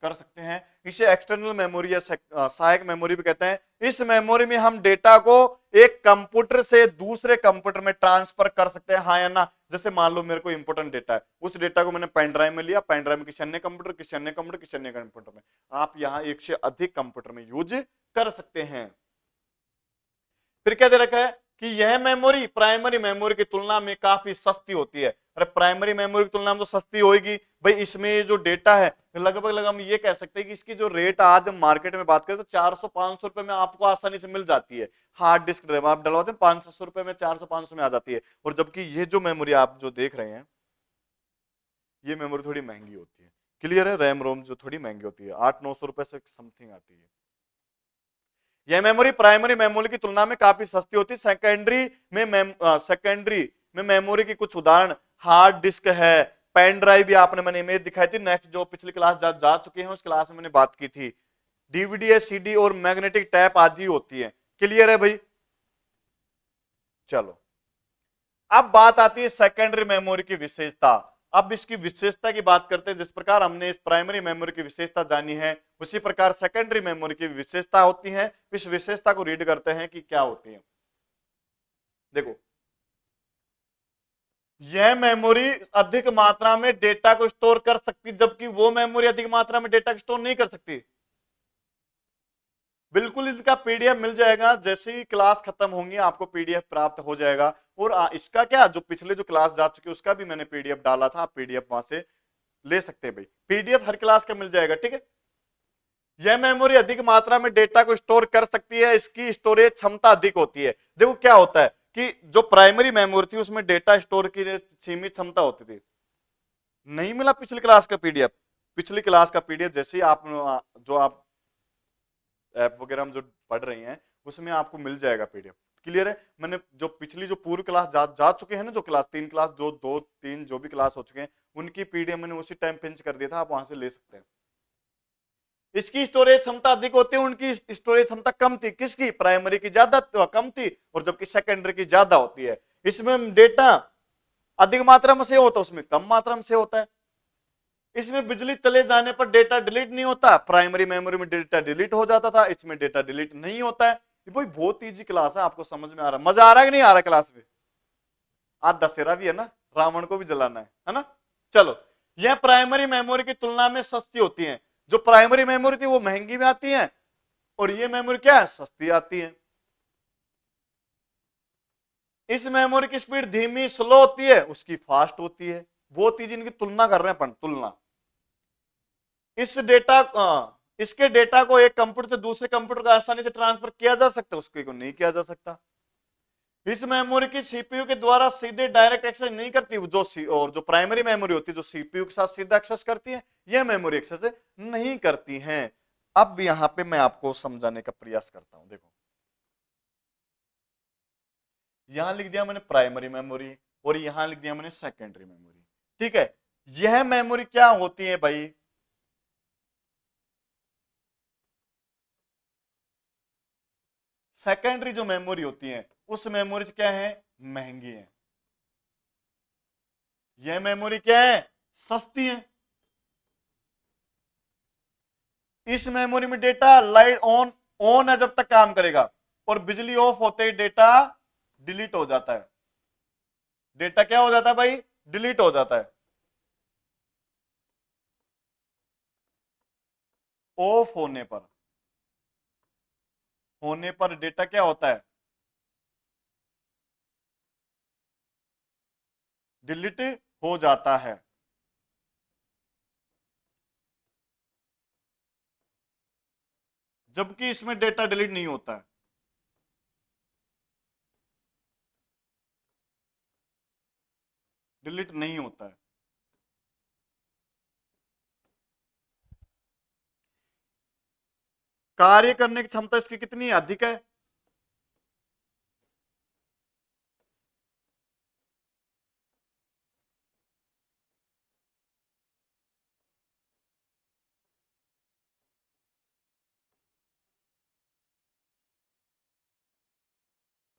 कर सकते हैं। इसे एक्सटर्नल मेमोरी या सहायक मेमोरी भी कहते हैं। इस मेमोरी में हम डेटा को एक कंप्यूटर से दूसरे कंप्यूटर में ट्रांसफर कर सकते हैं, हाँ या ना। जैसे मान लो मेरे को इंपोर्टेंट डेटा है, उस डेटा को मैंने पेन ड्राइव में लिया, पेन ड्राइव में किसी अन्य कंप्यूटर, किसी अन्य कंप्यूटर, किसी अन्य कंप्यूटर में, आप यहाँ एक से अधिक कंप्यूटर में यूज कर सकते हैं। फिर क्या दे रखा है कि यह मेमोरी प्राइमरी मेमोरी की तुलना में काफी सस्ती होती है। अरे प्राइमरी मेमोरी की तुलना में तो सस्ती होगी भाई, इसमें जो डेटा है लगभग हम ये कह सकते हैं कि इसकी जो रेट आज हम मार्केट में बात करें तो 400-500 रुपए में आपको आसानी से मिल जाती है। हार्ड डिस्क ड्राइव आप डलवाते हैं 500 रुपए में, 400-500 में आ जाती है। और जबकि ये जो मेमोरी आप जो देख रहे हैं, ये मेमोरी थोड़ी महंगी होती है। क्लियर है, रैम रोम जो थोड़ी महंगी होती है, 800-900 रुपए से समथिंग आती है। यह मेमोरी प्राइमरी मेमोरी की तुलना में काफी सस्ती होती है। सेकेंडरी में मेमोरी की कुछ उदाहरण हार्ड डिस्क है, पेन ड्राइव भी आपने मैंने इमेज दिखाई थी, नेक्स्ट जो पिछली क्लास जा चुके हैं उस क्लास में मैंने बात की थी, डीवीडी है, सीडी और मैग्नेटिक टैप आदि होती है। क्लियर है भाई। चलो अब बात आती है सेकेंडरी मेमोरी की विशेषता। अब इसकी विशेषता की बात करते हैं। जिस प्रकार हमने इस प्राइमरी मेमोरी की विशेषता जानी है, उसी प्रकार सेकेंडरी मेमोरी की विशेषता होती है। इस विशेषता को रीड करते हैं कि क्या होती है। देखो, यह मेमोरी अधिक मात्रा में डेटा को स्टोर कर सकती, जबकि वो मेमोरी अधिक मात्रा में डेटा को स्टोर नहीं कर सकती। बिल्कुल इनका पीडीएफ मिल जाएगा, जैसे ही क्लास खत्म होंगी आपको पीडीएफ प्राप्त हो जाएगा। और इसका क्या, जो पिछले जो क्लास जा चुकी है उसका भी मैंने पीडीएफ डाला था, आप पीडीएफ वहां से ले सकते हैं भाई, पीडीएफ हर क्लास का मिल जाएगा, ठीक है। यह मेमोरी अधिक मात्रा में डेटा को स्टोर कर सकती है, इसकी स्टोरेज क्षमता अधिक होती है। देखो क्या होता है कि जो प्राइमरी मेमोरी थी उसमें डेटा स्टोर की सीमित क्षमता होती थी। नहीं मिला पिछली क्लास का पीडीएफ? पिछली क्लास का पीडीएफ जैसे ही आप जो आप ऐप वगैरह हम जो पढ़ रही हैं उसमें आपको मिल जाएगा पीडीएफ। क्लियर है? मैंने जो पिछली जो पूर्व क्लास जा चुके हैं ना, जो क्लास 3 क्लास जो 2 3 जो भी क्लास हो चुके हैं उनकी पीडीएफ मैंने उसी टाइम पिंच कर दिया था, आप वहां से ले सकते हैं। इसकी स्टोरेज क्षमता अधिक होती है, उनकी स्टोरेज क्षमता कम थी। किसकी? प्राइमरी की ज्यादा कम थी, और जबकि सेकेंडरी की ज्यादा होती है। इसमें डेटा अधिक मात्रा में सेव होता है, उसमें कम मात्रा में सेव होता है। इसमें बिजली चले जाने पर डेटा डिलीट नहीं होता, प्राइमरी मेमोरी में डेटा डिलीट हो जाता था, इसमें डेटा डिलीट नहीं होता है। भाई बहुत इजी क्लास है, आपको समझ में आ रहा है? मजा आ रहा है कि नहीं आ रहा क्लास में? आज दशहरा भी है ना, रावण को भी जलाना है ना। चलो, यह प्राइमरी मेमोरी की तुलना में सस्ती होती है। जो प्राइमरी मेमोरी थी वो महंगी में आती है, और ये मेमोरी क्या है, सस्ती आती है। इस मेमोरी की स्पीड धीमी स्लो होती है, उसकी फास्ट होती है। बहुत इजी, इनकी तुलना कर रहे हैं अपन, तुलना। इसके डेटा को एक कंप्यूटर से दूसरे कंप्यूटर को आसानी से ट्रांसफर किया जा सकता है, उसके को नहीं किया जा सकता। इस मेमोरी की सीपीयू के द्वारा सीधे डायरेक्ट एक्सेस नहीं करती, और जो प्राइमरी मेमोरी होती है जो सीपीयू के साथ सीधा एक्सेस करती है, यह मेमोरी एक्सेस नहीं करती हैं। अब यहां पे मैं आपको समझाने का प्रयास करता हूं। देखो, यहां लिख दिया मैंने प्राइमरी मेमोरी, और यहां लिख दिया मैंने सेकेंडरी मेमोरी, ठीक है। यह मेमोरी क्या होती है भाई? सेकेंडरी जो मेमोरी होती है उस मेमोरी क्या है, महंगी है। यह मेमोरी क्या है, सस्ती है। इस मेमोरी में डेटा लाइट ऑन ऑन है जब तक काम करेगा, और बिजली ऑफ होते ही डेटा डिलीट हो जाता है। डेटा क्या हो जाता है भाई, डिलीट हो जाता है। ऑफ होने पर डेटा क्या होता है, डिलीट हो जाता है। जबकि इसमें डेटा डिलीट नहीं होता है, डिलीट नहीं होता है। कार्य करने की क्षमता इसकी कितनी अधिक है?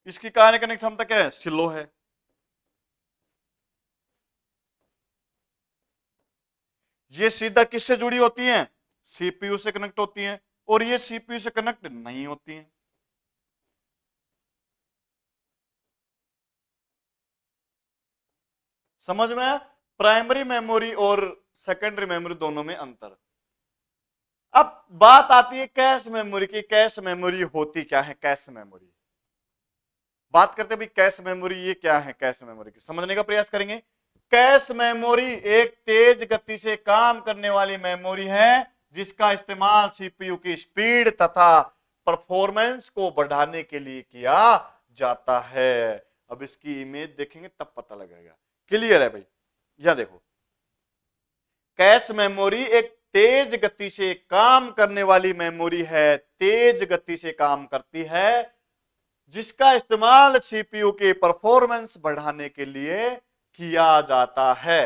इसकी कार्य करने की क्षमता क्या है, स्लो है। ये सीधा किससे जुड़ी होती हैं, सीपीयू से कनेक्ट होती हैं, और ये सीपीयू से कनेक्ट नहीं होती हैं। समझ में आया? प्राइमरी मेमोरी और सेकेंडरी मेमोरी दोनों में अंतर। अब बात आती है कैश मेमोरी की। कैश मेमोरी होती क्या है, कैश मेमोरी बात करते भी, कैश मेमोरी ये क्या है, कैश मेमोरी की समझने का प्रयास करेंगे। कैश मेमोरी एक तेज गति से काम करने वाली मेमोरी है, जिसका इस्तेमाल सीपीयू की स्पीड तथा परफॉर्मेंस को बढ़ाने के लिए किया जाता है। अब इसकी इमेज देखेंगे तब पता लगेगा। क्लियर है भाई? यह देखो, कैश मेमोरी एक तेज गति से काम करने वाली मेमोरी है, तेज गति से काम करती है, जिसका इस्तेमाल सीपीयू के परफॉर्मेंस बढ़ाने के लिए किया जाता है।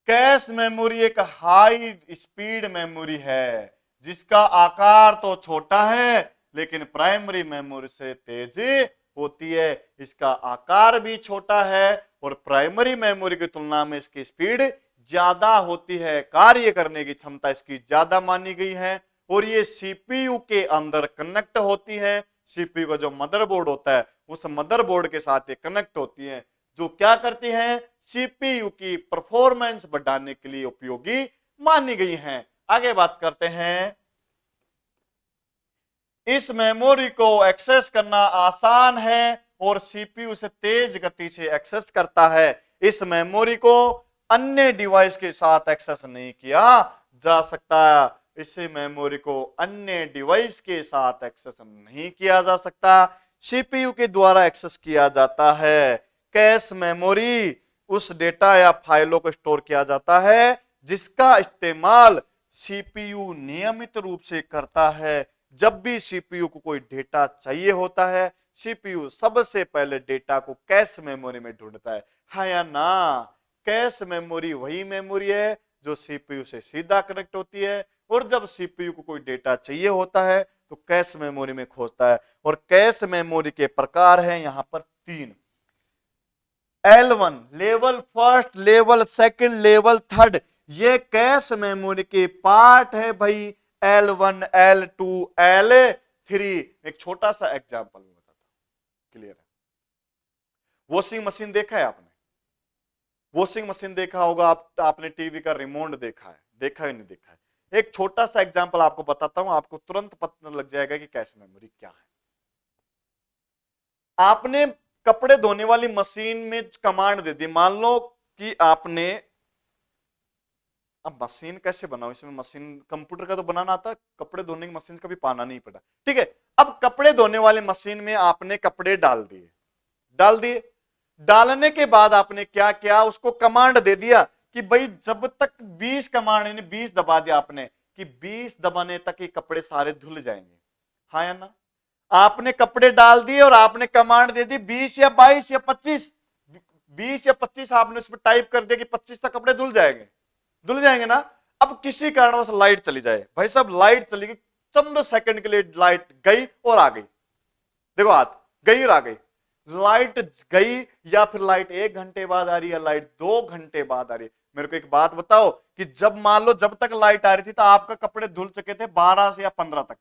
कैश मेमोरी एक हाई स्पीड मेमोरी है, जिसका आकार तो छोटा है लेकिन प्राइमरी मेमोरी से तेज होती है। इसका आकार भी छोटा है और प्राइमरी मेमोरी की तुलना में इसकी स्पीड ज्यादा होती है, कार्य करने की क्षमता इसकी ज्यादा मानी गई है, और ये सीपीयू के अंदर कनेक्ट होती है। सीपीयू का जो मदरबोर्ड होता है उस मदरबोर्ड के साथ ये कनेक्ट होती हैं, जो क्या करती हैं, सीपीयू की परफॉर्मेंस बढ़ाने के लिए उपयोगी मानी गई हैं। आगे बात करते हैं, इस मेमोरी को एक्सेस करना आसान है और सीपीयू से तेज गति से एक्सेस करता है। इस मेमोरी को अन्य डिवाइस के साथ एक्सेस नहीं किया जा सकता। इसे मेमोरी को अन्य डिवाइस के साथ एक्सेस नहीं किया जा सकता, सीपीयू के द्वारा एक्सेस किया जाता है। कैश मेमोरी उस डेटा या फाइलों को स्टोर किया जाता है जिसका इस्तेमाल सीपीयू नियमित रूप से करता है। जब भी सीपीयू को कोई डेटा चाहिए होता है, सीपीयू सबसे पहले डेटा को कैश मेमोरी में ढूंढता है। हाँ या ना? कैश मेमोरी वही मेमोरी है जो सीपीयू से सीधा कनेक्ट होती है, और जब सीपीयू को कोई डेटा चाहिए होता है तो कैश मेमोरी में खोजता है। और कैश मेमोरी के प्रकार हैं यहां पर 3। L1 level first, level second, level third, ये कैश मेमोरी के पार्ट है भाई। L1, L2, L3। एक छोटा सा एग्जांपल में बताता हूं, क्लियर है? वॉशिंग मशीन देखा है आपने? वॉशिंग मशीन देखा होगा, आपने टीवी का रिमोट देखा है, देखा है नहीं देखा है? एक छोटा सा एग्जांपल आपको बताता हूं, आपको तुरंत पता लग जाएगा कि कैश मेमोरी क्या है। आपने कपड़े धोने वाली मशीन में कमांड दे दी, मान लो कि आपने, अब मशीन कैसे बनाओ, इसमें मशीन कंप्यूटर का तो बनाना आता है, कपड़े धोने की मशीन का भी पाना नहीं पड़ा, ठीक है। अब कपड़े धोने वाले मशीन में आपने कपड़े डाल दिए, डालने के बाद आपने क्या किया, उसको कमांड दे दिया कि भाई जब तक 20 कमांड, यानी 20 दबा दिया आपने कि 20 दबाने तक ये कपड़े सारे धुल जाएंगे। हाँ या ना? आपने कपड़े डाल दिए और आपने कमांड दे दी 20 या 22 या 25, 20 या 25 आपने उसमें टाइप कर दिया कि 25 तक कपड़े धुल जाएंगे ना। अब किसी कारणवश लाइट चली जाए, भाई साहब लाइट चली गई, चंद सेकंड के लिए लाइट गई और आ गई, देखो हाथ गई और आ गई, लाइट गई, या फिर लाइट 1 घंटे बाद आ रही है, लाइट 2 घंटे बाद आ रही है। मेरे को एक बात बताओ कि जब मान लो जब तक लाइट आ रही थी तो आपका कपड़े धुल चुके थे 12 से या 15 तक,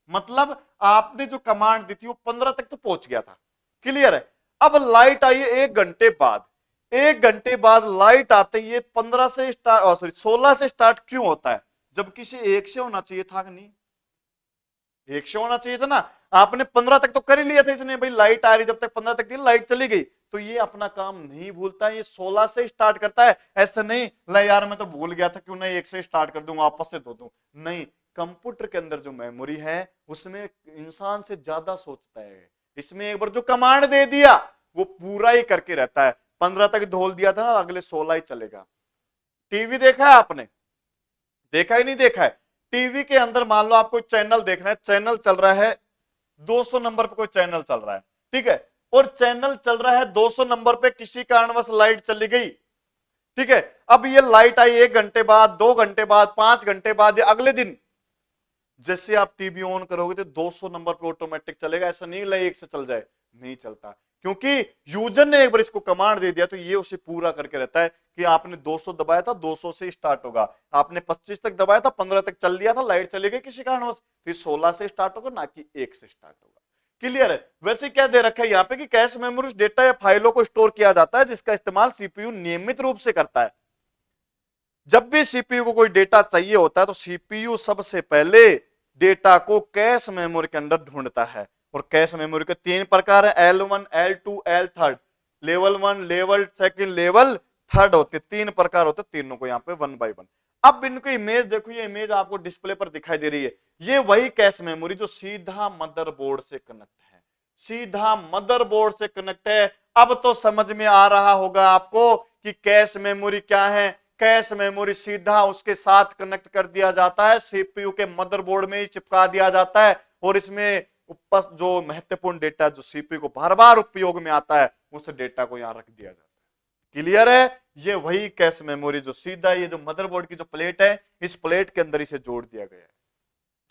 मतलब आपने जो कमांड दी थी वो 15 तक तो पहुंच गया था, क्लियर है। अब लाइट आई है 1 घंटे बाद, 1 घंटे बाद लाइट आते ही 15 से स्टार्ट, सॉरी 16 से स्टार्ट क्यों होता है, जबकि से 1 से होना चाहिए था कि नहीं? 1 से होना चाहिए था ना। आपने 15 तक तो कर ही लिया था, इसने भाई लाइट आ रही, जब तक 15 तक थी लाइट चली गई, तो ये अपना काम नहीं भूलता, ये 16 से स्टार्ट करता है। ऐसा नहीं ला यार मैं तो भूल गया था, क्यों ना 1 से स्टार्ट कर दूं वापस से धो दूं, नहीं। कंप्यूटर के अंदर जो मेमोरी है उसमें इंसान से ज्यादा सोचता है, इसमें एक बार जो कमांड दे दिया वो पूरा ही करके रहता है। 15 तक धोल दिया था ना, अगले 16 ही चलेगा। टीवी देखा है आपने? देखा ही नहीं देखा है? टीवी के अंदर मान लो आप कोई चैनल देख रहे हैं, चैनल चल रहा है 200 नंबर पे, कोई चैनल चल रहा है, ठीक है, और चैनल चल रहा है 200 नंबर पे, किसी कारणवश लाइट चली गई, ठीक है। अब ये लाइट आई 1 घंटे बाद, 2 घंटे बाद, 5 घंटे बाद, या अगले दिन जैसे आप टीवी ऑन करोगे तो 200 नंबर पे ऑटोमेटिक चलेगा, ऐसा नहीं लाइक से चल जाए, नहीं चलता, क्योंकि यूजर ने एक बार इसको कमांड दे दिया तो ये उसे पूरा करके रहता है कि आपने 200 दबाया था, 200 से स्टार्ट होगा, आपने 25 तक दबाया था, 15 तक चल दिया था, लाइट चली गई किसी कारणवश, तो 16 से स्टार्ट होगा, ना कि 1 से स्टार्ट होगा, क्लियर है। वैसे क्या दे रखा है यहाँ पे कि कैश मेमोरी डेटा या फाइलों को स्टोर किया जाता है जिसका इस्तेमाल सीपीयू नियमित रूप से करता है। जब भी सीपीयू को कोई डेटा चाहिए होता है तो सीपीयू सबसे पहले डेटा को कैश मेमोरी के अंदर ढूंढता है। और कैश मेमोरी के 3 प्रकार है, L1, L2, L3, level 1, level second, level third होते, 3 प्रकार होते, तीनों को यहाँ पे 1 बाय 1। अब इनको इमेज देखो, ये इमेज आपको डिस्प्ले पर दिखाई दे रही है, ये वही कैश मेमोरी जो सीधा मदरबोर्ड से कनेक्ट है, सीधा मदरबोर्ड से कनेक्ट है। अब तो समझ में आ रहा होगा आपको कि कैश मेमोरी क्या है। कैश मेमोरी सीधा उसके साथ कनेक्ट कर दिया जाता है, सीपीयू के मदरबोर्ड में ही चिपका दिया जाता है, और इसमें जो महत्वपूर्ण डेटा जो सीपीयू को बार बार उपयोग में आता है उस डेटा को यहां रख दिया जाता है, क्लियर है। ये वही कैश मेमोरी जो सीधा ये जो मदरबोर्ड की जो प्लेट है, इस प्लेट के अंदर इसे जोड़ दिया गया है,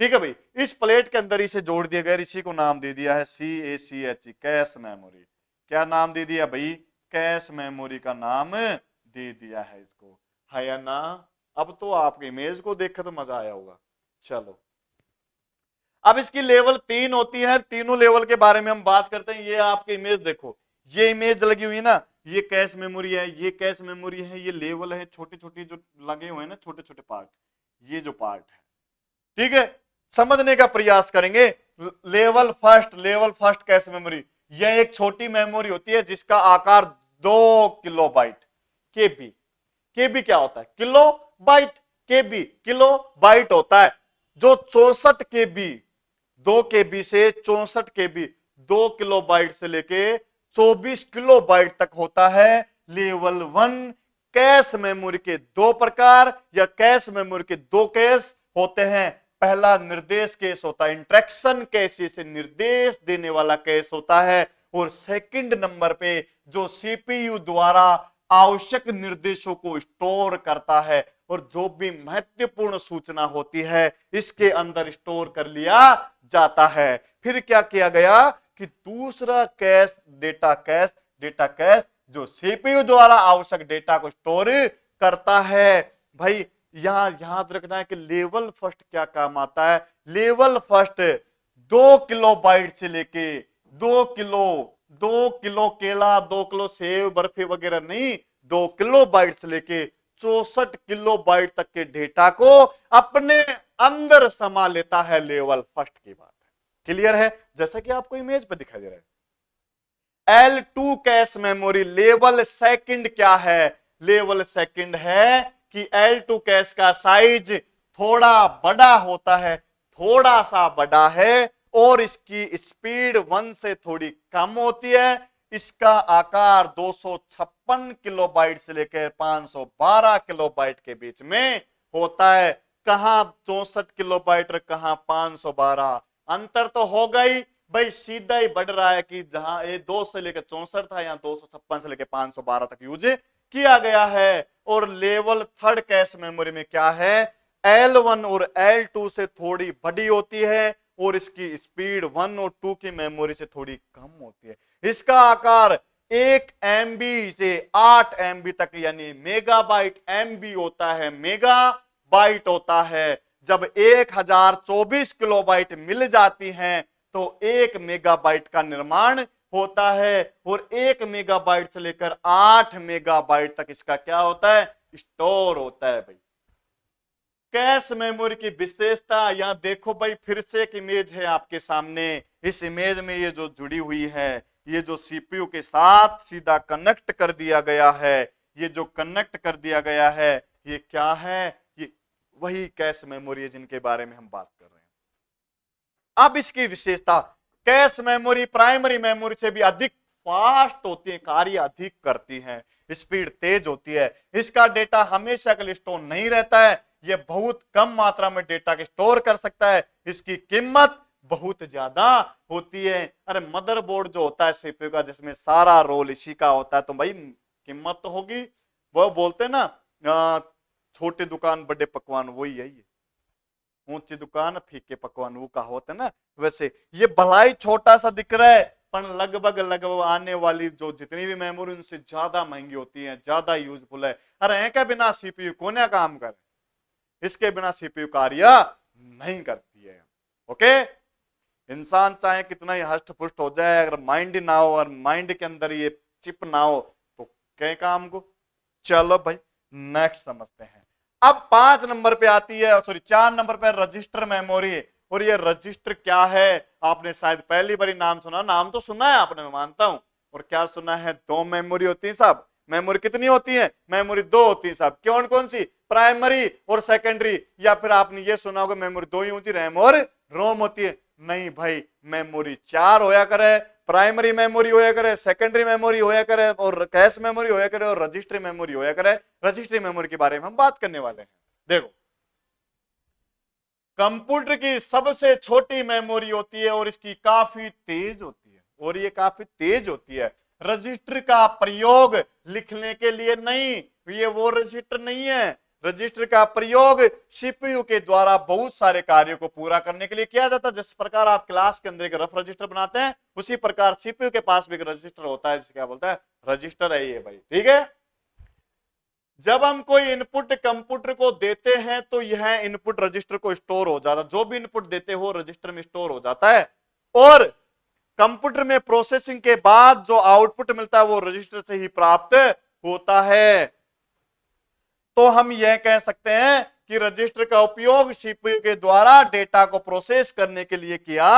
ठीक है भाई, इस प्लेट के अंदर इसे जोड़ दिया गया, इसी को नाम दे दिया है CACH, कैश मेमोरी। क्या नाम दे दिया भाई? कैश मेमोरी का नाम दे दिया है इसको, है या ना? अब तो आपके इमेज को देखकर तो मजा आया होगा। चलो अब इसकी लेवल 3 होती है, तीनों लेवल के बारे में हम बात करते हैं। ये आपकी इमेज देखो, ये इमेज लगी हुई है ना, ये कैश मेमोरी है, ये कैश मेमोरी है, ये लेवल है, छोटे छोटे जो लगे हुए हैं ना, छोटे छोटे पार्ट, ये जो पार्ट है, ठीक है। समझने का प्रयास करेंगे। लेवल फर्स्ट कैश मेमोरी, यह एक छोटी मेमोरी होती है जिसका आकार 2 किलोबाइट, केबी। केबी क्या होता है? Kilo byte. KB kilo byte होता है। जो 64 केबी, 2 केबी से 64 केबी, 2 किलो बाइट से लेके 24 किलो बाइट तक होता है। लेवल 1 कैश मेमोरी के दो प्रकार या कैश मेमोरी के दो केस होते हैं। पहला निर्देश केस होता है, इंट्रैक्शन केस, से निर्देश देने वाला केस होता है। और सेकंड नंबर पे जो सीपीयू द्वारा आवश्यक निर्देशों को स्टोर करता है और जो भी महत्वपूर्ण सूचना होती है इसके अंदर स्टोर कर लिया जाता है। फिर क्या किया गया कि दूसरा कैश डेटा कैश जो सीपीयू द्वारा आवश्यक डेटा को स्टोर करता है। भाई यहां याद रखना है कि लेवल फर्स्ट क्या काम आता है। लेवल फर्स्ट 2 किलो बाइट से लेके 2 किलो केला, 2 किलो सेब बर्फी वगैरह नहीं, 2 किलो बाइट से लेके 64 किलो बाइट तक के डेटा को अपने अंदर समा लेता है। लेवल फर्स्ट की बात है, क्लियर है? जैसा कि आपको इमेज पे दिखाई दे रहा है। L2 cache memory, level second क्या है? लेवल सेकंड है कि L2 कैश का साइज थोड़ा बड़ा होता है, थोड़ा सा बड़ा है और इसकी स्पीड 1 से थोड़ी कम होती है। इसका आकार 256 किलोबाइट से लेकर 512 किलोबाइट के बीच में होता है। कहां 64 किलोबाइट और कहां 512? अंतर तो होगा ही भाई, सीधा ही बढ़ रहा है कि जहां ये 2 से लेकर 64 था, यहां 256 से लेकर 512 तक यूज किया गया है। और लेवल थर्ड कैश मेमोरी में क्या है? L1 और L2 से थोड़ी बड़ी होती है और इसकी स्पीड 1 और 2 की मेमोरी से थोड़ी कम होती है। इसका आकार 1 MB से 8 MB तक यानी मेगाबाइट MB होता है, मेगाबाइट होता है। जब 1024 किलोबाइट मिल जाती हैं तो 1 मेगाबाइट का निर्माण होता है और 1 मेगाबाइट से लेकर 8 मेगाबाइट तक इसका क्या होता है? स्टोर होता है। भाई कैश मेमोरी की विशेषता यहां देखो भाई, फिर से एक इमेज है आपके सामने। इस इमेज में ये जो जुड़ी हुई है, ये जो सीपीयू के साथ सीधा कनेक्ट कर दिया गया है, ये जो कनेक्ट कर दिया गया है, ये क्या है? ये वही कैश मेमोरी है जिनके बारे में हम बात कर रहे हैं। अब इसकी विशेषता, कैश मेमोरी प्राइमरी मेमोरी से भी अधिक फास्ट होती है, कार्य अधिक करती है, स्पीड तेज होती है। इसका डेटा हमेशा के लिए स्टोर नहीं रहता है, यह बहुत कम मात्रा में डेटा के स्टोर कर सकता है। इसकी कीमत बहुत ज्यादा होती है। अरे मदरबोर्ड जो होता है सीपीयू का, जिसमें सारा रोल इसी का होता है, तो भाई कीमत तो होगी। वो बोलते हैं ना, छोटी दुकान बड़े पकवान, वही है ये। ऊंची दुकान फीके पकवान, वो कहावत है ना। वैसे ये भलाई छोटा सा दिख रहा है पर लगभग आने वाली जो जितनी भी मेमोरी उनसे ज्यादा महंगी होती है, ज्यादा यूजफुल है। अरे है क्या बिना सीपीयू कौन काम करे? इसके बिना सीपीयू कार्य नहीं करती है। ओके, इंसान चाहे कितना ही हष्ट पुष्ट हो जाए, अगर माइंड ना हो और माइंड के अंदर ये चिप ना हो तो कई काम को। चलो भाई नेक्स्ट समझते हैं। अब 5 नंबर पे आती है, सॉरी 4 नंबर पे रजिस्टर मेमोरी। और ये रजिस्टर क्या है? आपने शायद पहली बार नाम सुना, नाम तो सुना है आपने, मैं मानता हूं। और क्या सुना है? 2 मेमोरी होती है साहब। मेमोरी कितनी होती है? मेमोरी 2 होती है साहब। कौन कौन सी? प्राइमरी और सेकेंडरी। या फिर आपने ये सुना होगा मेमोरी 2 ही होती, रैम और रोम होती है। नहीं भाई, मेमोरी 4 होया करे। प्राइमरी मेमोरी होया करे, सेकेंडरी मेमोरी होया करे और कैश मेमोरी होया करे और रजिस्ट्री मेमोरी होया करे। रजिस्ट्री मेमोरी के बारे में हम बात करने वाले हैं। देखो, कंप्यूटर की सबसे छोटी मेमोरी होती है और इसकी काफी तेज होती है, और ये काफी तेज होती है। रजिस्टर का प्रयोग लिखने के लिए नहीं, ये वो रजिस्टर नहीं है। रजिस्टर का प्रयोग सीपीयू के द्वारा बहुत सारे कार्यों को पूरा करने के लिए किया जाता है। जिस प्रकार आप क्लास के अंदर एक रफ रजिस्टर बनाते हैं, उसी प्रकार सीपीयू के पास भी एक रजिस्टर होता है, जिसे क्या बोलता है? रजिस्टर है ये भाई, ठीक है। जब हम कोई इनपुट कंप्यूटर को देते हैं तो यह इनपुट रजिस्टर को स्टोर हो जाता है, जो भी इनपुट देते हो रजिस्टर में स्टोर हो जाता है, और कंप्यूटर में प्रोसेसिंग के बाद जो आउटपुट मिलता है वो रजिस्टर से ही प्राप्त होता है। तो हम यह कह सकते हैं कि रजिस्टर का उपयोग सीपीयू के द्वारा डेटा को प्रोसेस करने के लिए किया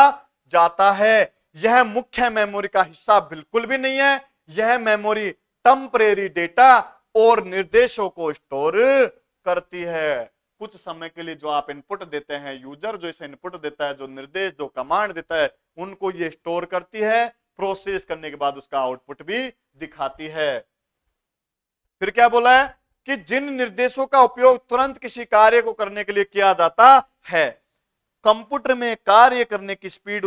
जाता है। यह मुख्य मेमोरी का हिस्सा बिल्कुल भी नहीं है, यह मेमोरी टेम्परेरी डेटा और निर्देशों को स्टोर करती है। कुछ समय के लिए जो आप इनपुट देते हैं, यूजर जो इसे इनपुट देता है, जो निर्देश जो कमांड देता है, उनको ये स्टोर करती है, प्रोसेस करने के बाद उसका आउटपुट भी दिखाती है। फिर क्या बोला है कि जिन निर्देशों का उपयोग तुरंत किसी कार्य को करने के लिए किया जाता है, कंप्यूटर में कार्य करने की स्पीड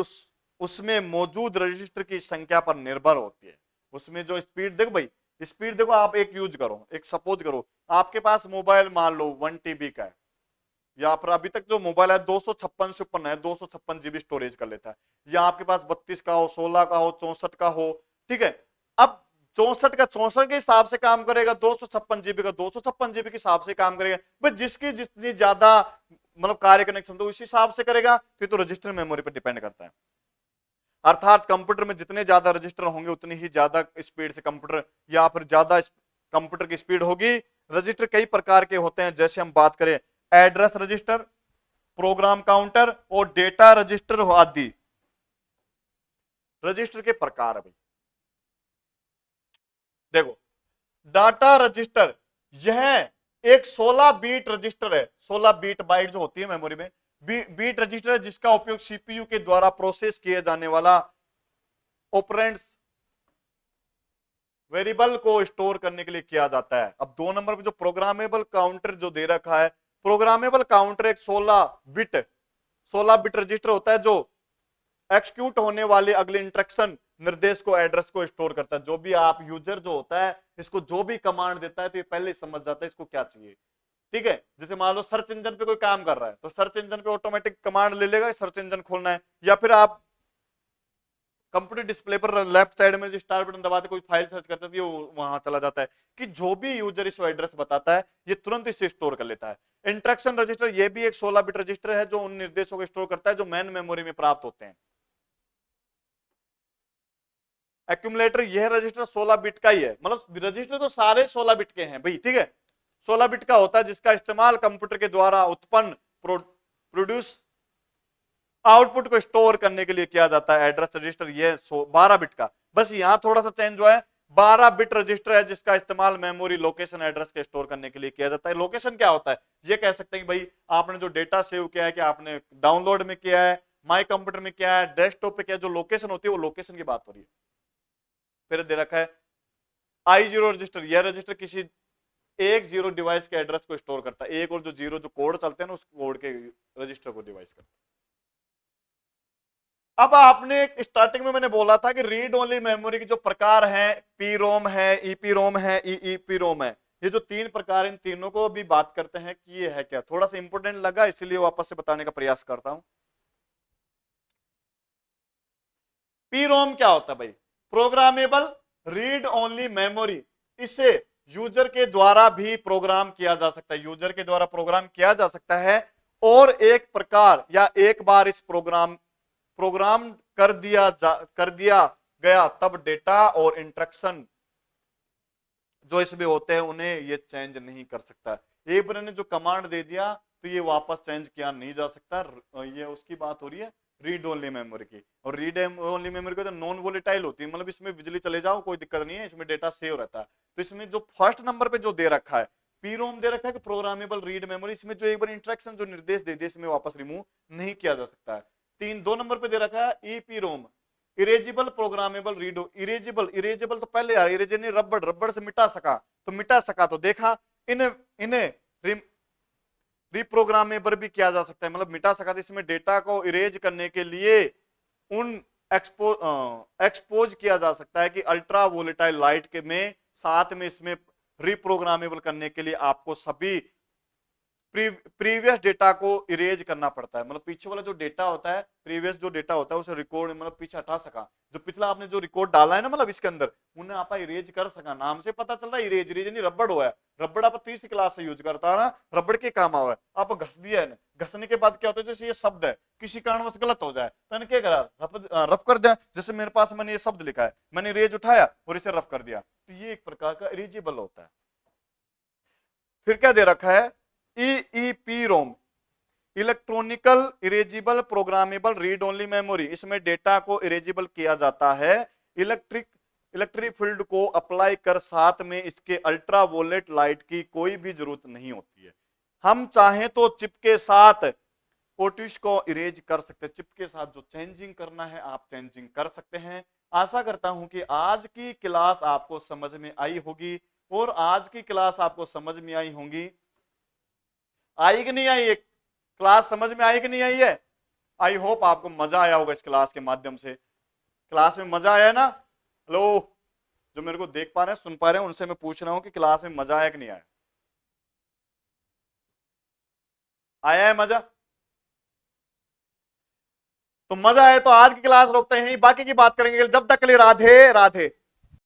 उसमें मौजूद रजिस्टर की संख्या पर निर्भर होती है। उसमें जो स्पीड देखो भाई, स्पीड देखो, आप एक यूज करो, एक सपोज करो आपके पास मोबाइल मान लो 1 TB का है, या फिर अभी तक जो मोबाइल है 256 है, 256 GB स्टोरेज कर लेता है, या आपके पास 32 का हो, 16 का हो, 64 का हो, ठीक है। अब 64 का 64 के हिसाब से काम करेगा, 256 GB का 256 GB के हिसाब से काम करेगा, बस जिसकी जितनी ज्यादा मतलब कार्य करने की क्षमता उसी हिसाब से करेगा। तो रजिस्टर मेमोरी पर डिपेंड करता है, अर्थात कंप्यूटर में जितने ज्यादा रजिस्टर होंगे उतनी ही ज्यादा स्पीड से कंप्यूटर, या फिर ज्यादा कंप्यूटर की स्पीड होगी। रजिस्टर कई प्रकार के होते हैं, जैसे हम बात करें एड्रेस रजिस्टर, प्रोग्राम काउंटर और डेटा रजिस्टर आदि रजिस्टर के प्रकार है भाई। देखो, डाटा रजिस्टर यह एक 16 बीट रजिस्टर है, 16 बीट बाइट जो होती है मेमोरी में, बीट रजिस्टर है जिसका उपयोग सीपीयू के द्वारा प्रोसेस किए जाने वाला ऑपरेंड्स वेरिएबल को स्टोर करने के लिए किया जाता है। अब 2 नंबर पे जो प्रोग्रामेबल काउंटर जो दे रखा है, प्रोग्रामेबल काउंटर एक 16 बिट रजिस्टर होता है जो एक्सिक्यूट होने वाले अगले इंस्ट्रक्शन निर्देश को एड्रेस को स्टोर करता है। जो भी आप यूजर जो होता है इसको जो भी कमांड देता है तो ये पहले समझ जाता है इसको क्या चाहिए, ठीक है। जैसे मान लो सर्च इंजन पे कोई काम कर रहा है तो सर्च इंजन पे ऑटोमेटिक कमांड ले लेगा सर्च इंजन खोलना है, या फिर आप कंप्यूटर डिस्प्ले पर लेफ्ट साइड में जो स्टार बटन दबाते कोई फाइल सर्च करता है वो वहां चला जाता है, कि जो भी यूजर इसको एड्रेस बताता है ये तुरंत इसे स्टोर कर लेता है। इंस्ट्रक्शन रजिस्टर ये भी एक 16 बिट रजिस्टर है जो उन निर्देशों को स्टोर करता है जो मेन मेमोरी में प्राप्त होते हैं। एक्यूमुलेटर यह रजिस्टर 16 बिट का ही है, मतलब रजिस्टर तो सारे 16 बिट के हैं भाई, ठीक है। 16 बिट का होता है जिसका इस्तेमाल कंप्यूटर के द्वारा उत्पन्न प्रोड्यूस आउटपुट को स्टोर करने के लिए किया जाता है। एड्रेस रजिस्टर ये 12 बिट का, बस यहां थोड़ा सा चेंज हुआ है, 12 बिट रजिस्टर है जिसका इस्तेमाल मेमोरी लोकेशन एड्रेस के स्टोर करने के लिए किया जाता है। लोकेशन क्या होता है, ये कह सकते हैं कि भाई आपने जो डेटा सेव किया है, कि आपने डाउनलोड में किया है, माई कंप्यूटर में किया है, डेस्कटॉप पे किया है, जो लोकेशन होती है वो लोकेशन की बात हो रही है। फिर दे रखा है I0 रजिस्टर, यह रजिस्टर किसी एक जीरो डिवाइस के एड्रेस को स्टोर करता है, एक और जो जीरो जो कोड चलते हैं ना उस कोड के रजिस्टर को डिवाइस करता है। अब आपने स्टार्टिंग में मैंने बोला था कि रीड ओनली मेमोरी के जो प्रकार हैं, पी रोम है, ईपी रोम है, ईईपी रोम है, ये जो 3 प्रकार, इन तीनों को भी बात करते हैं कि ये है क्या। थोड़ा सा इंपोर्टेंट लगा इसलिए वापस से बताने का प्रयास करता हूं। पी रोम क्या होता है भाई, प्रोग्रामेबल रीड ओनली मेमोरी। इसे यूजर के द्वारा भी प्रोग्राम किया जा सकता है, यूजर के द्वारा प्रोग्राम किया जा सकता है, और एक प्रकार या एक बार इस प्रोग्राम कर दिया गया तब डेटा और इंस्ट्रक्शन जो इसमें होते हैं उन्हें ये चेंज नहीं कर सकता। एक बार ने जो कमांड दे दिया तो ये वापस चेंज किया नहीं जा सकता। ये उसकी बात हो रही है रीड ओनली मेमोरी की, और रीड ओनली मेमोरी को तो नॉन वोलेटाइल होती है, मतलब इसमें बिजली चले जाओ कोई दिक्कत नहीं है, इसमें डेटा सेव रहता है। तो इसमें जो फर्स्ट नंबर पे जो दे रखा है पी रोम दे रखा है कि प्रोग्रामेबल रीड मेमोरी, इसमें जो एक बार इंस्ट्रक्शन जो निर्देश दे दे इसमें वापस रिमूव नहीं किया जा सकता है। 2 नंबर पे दे रखा है EP ROM, erasable programmable read. Erasable, erasable तो पहले यार इरेज नहीं, रबड़, रबड़ से मिटा सका तो मिटा सका, तो देखा इन्हें इन्हें रिप्रोग्रामेबल भी किया जा सकता है, मतलब मिटा सका। तो इसमें डेटा को इरेज करने के लिए उन एक्सपोज किया जा सकता है कि अल्ट्रा वोलेटाइल लाइट के में साथ में इसमें रिप्रोग्रामेबल करने के लिए आपको सभी प्रीवियस डेटा को इरेज करना पड़ता है, मतलब पीछे वाला जो डेटा होता है, प्रीवियस जो डेटा होता है उसे रिकॉर्ड मतलब पीछे हटा सका, जो पिछला आपने जो रिकॉर्ड डाला है ना मतलब इसके अंदर, उन्हें आप इरेज कर सका। नाम से पता चल रहा है इरेज, इरेज नहीं रबड़ हुआ है। रबड़ आप तीसरी क्लास से यूज करता है ना, रबड़ के काम आवा है। आप घस दिया है, घसने के बाद क्या होता है, जैसे ये शब्द है किसी कारणवश गलत हो जाए तो मैंने क्या करा, रफ कर दिया। जैसे मेरे पास मैंने ये शब्द लिखा है, मैंने इरेज उठाया और इसे रफ कर दिया, तो ये एक प्रकार का इरेजेबल होता है। फिर क्या दे रखा है, EEP ROM, electronical erasable programmable read only memory. इसमें डेटा को इरेजिबल किया जाता है, इलेक्ट्रिक फील्ड को अप्लाई कर, साथ में इसके अल्ट्रा वोलेट लाइट की कोई भी जरूरत नहीं होती है। हम चाहें तो चिप के साथ पोर्टिश को इरेज कर सकते हैं, चिप के साथ जो चेंजिंग करना है आप चेंजिंग कर सकते हैं। आशा करता हूं कि आज की क्लास आपको समझ में आई होगी, और आज की क्लास आपको समझ में आई होगी, आई कि नहीं आई, एक क्लास समझ में आई कि नहीं आई है। आई होप आपको मजा आया होगा इस क्लास के माध्यम से। क्लास में मजा आया ना? हेलो, जो मेरे को देख पा रहे हैं सुन पा रहे हैं उनसे मैं पूछ रहा हूं कि क्लास में मजा आया कि नहीं आया, आया है मजा? तो मजा आए तो आज की क्लास रोकते हैं, बाकी की बात करेंगे जब तक के लिए राधे राधे।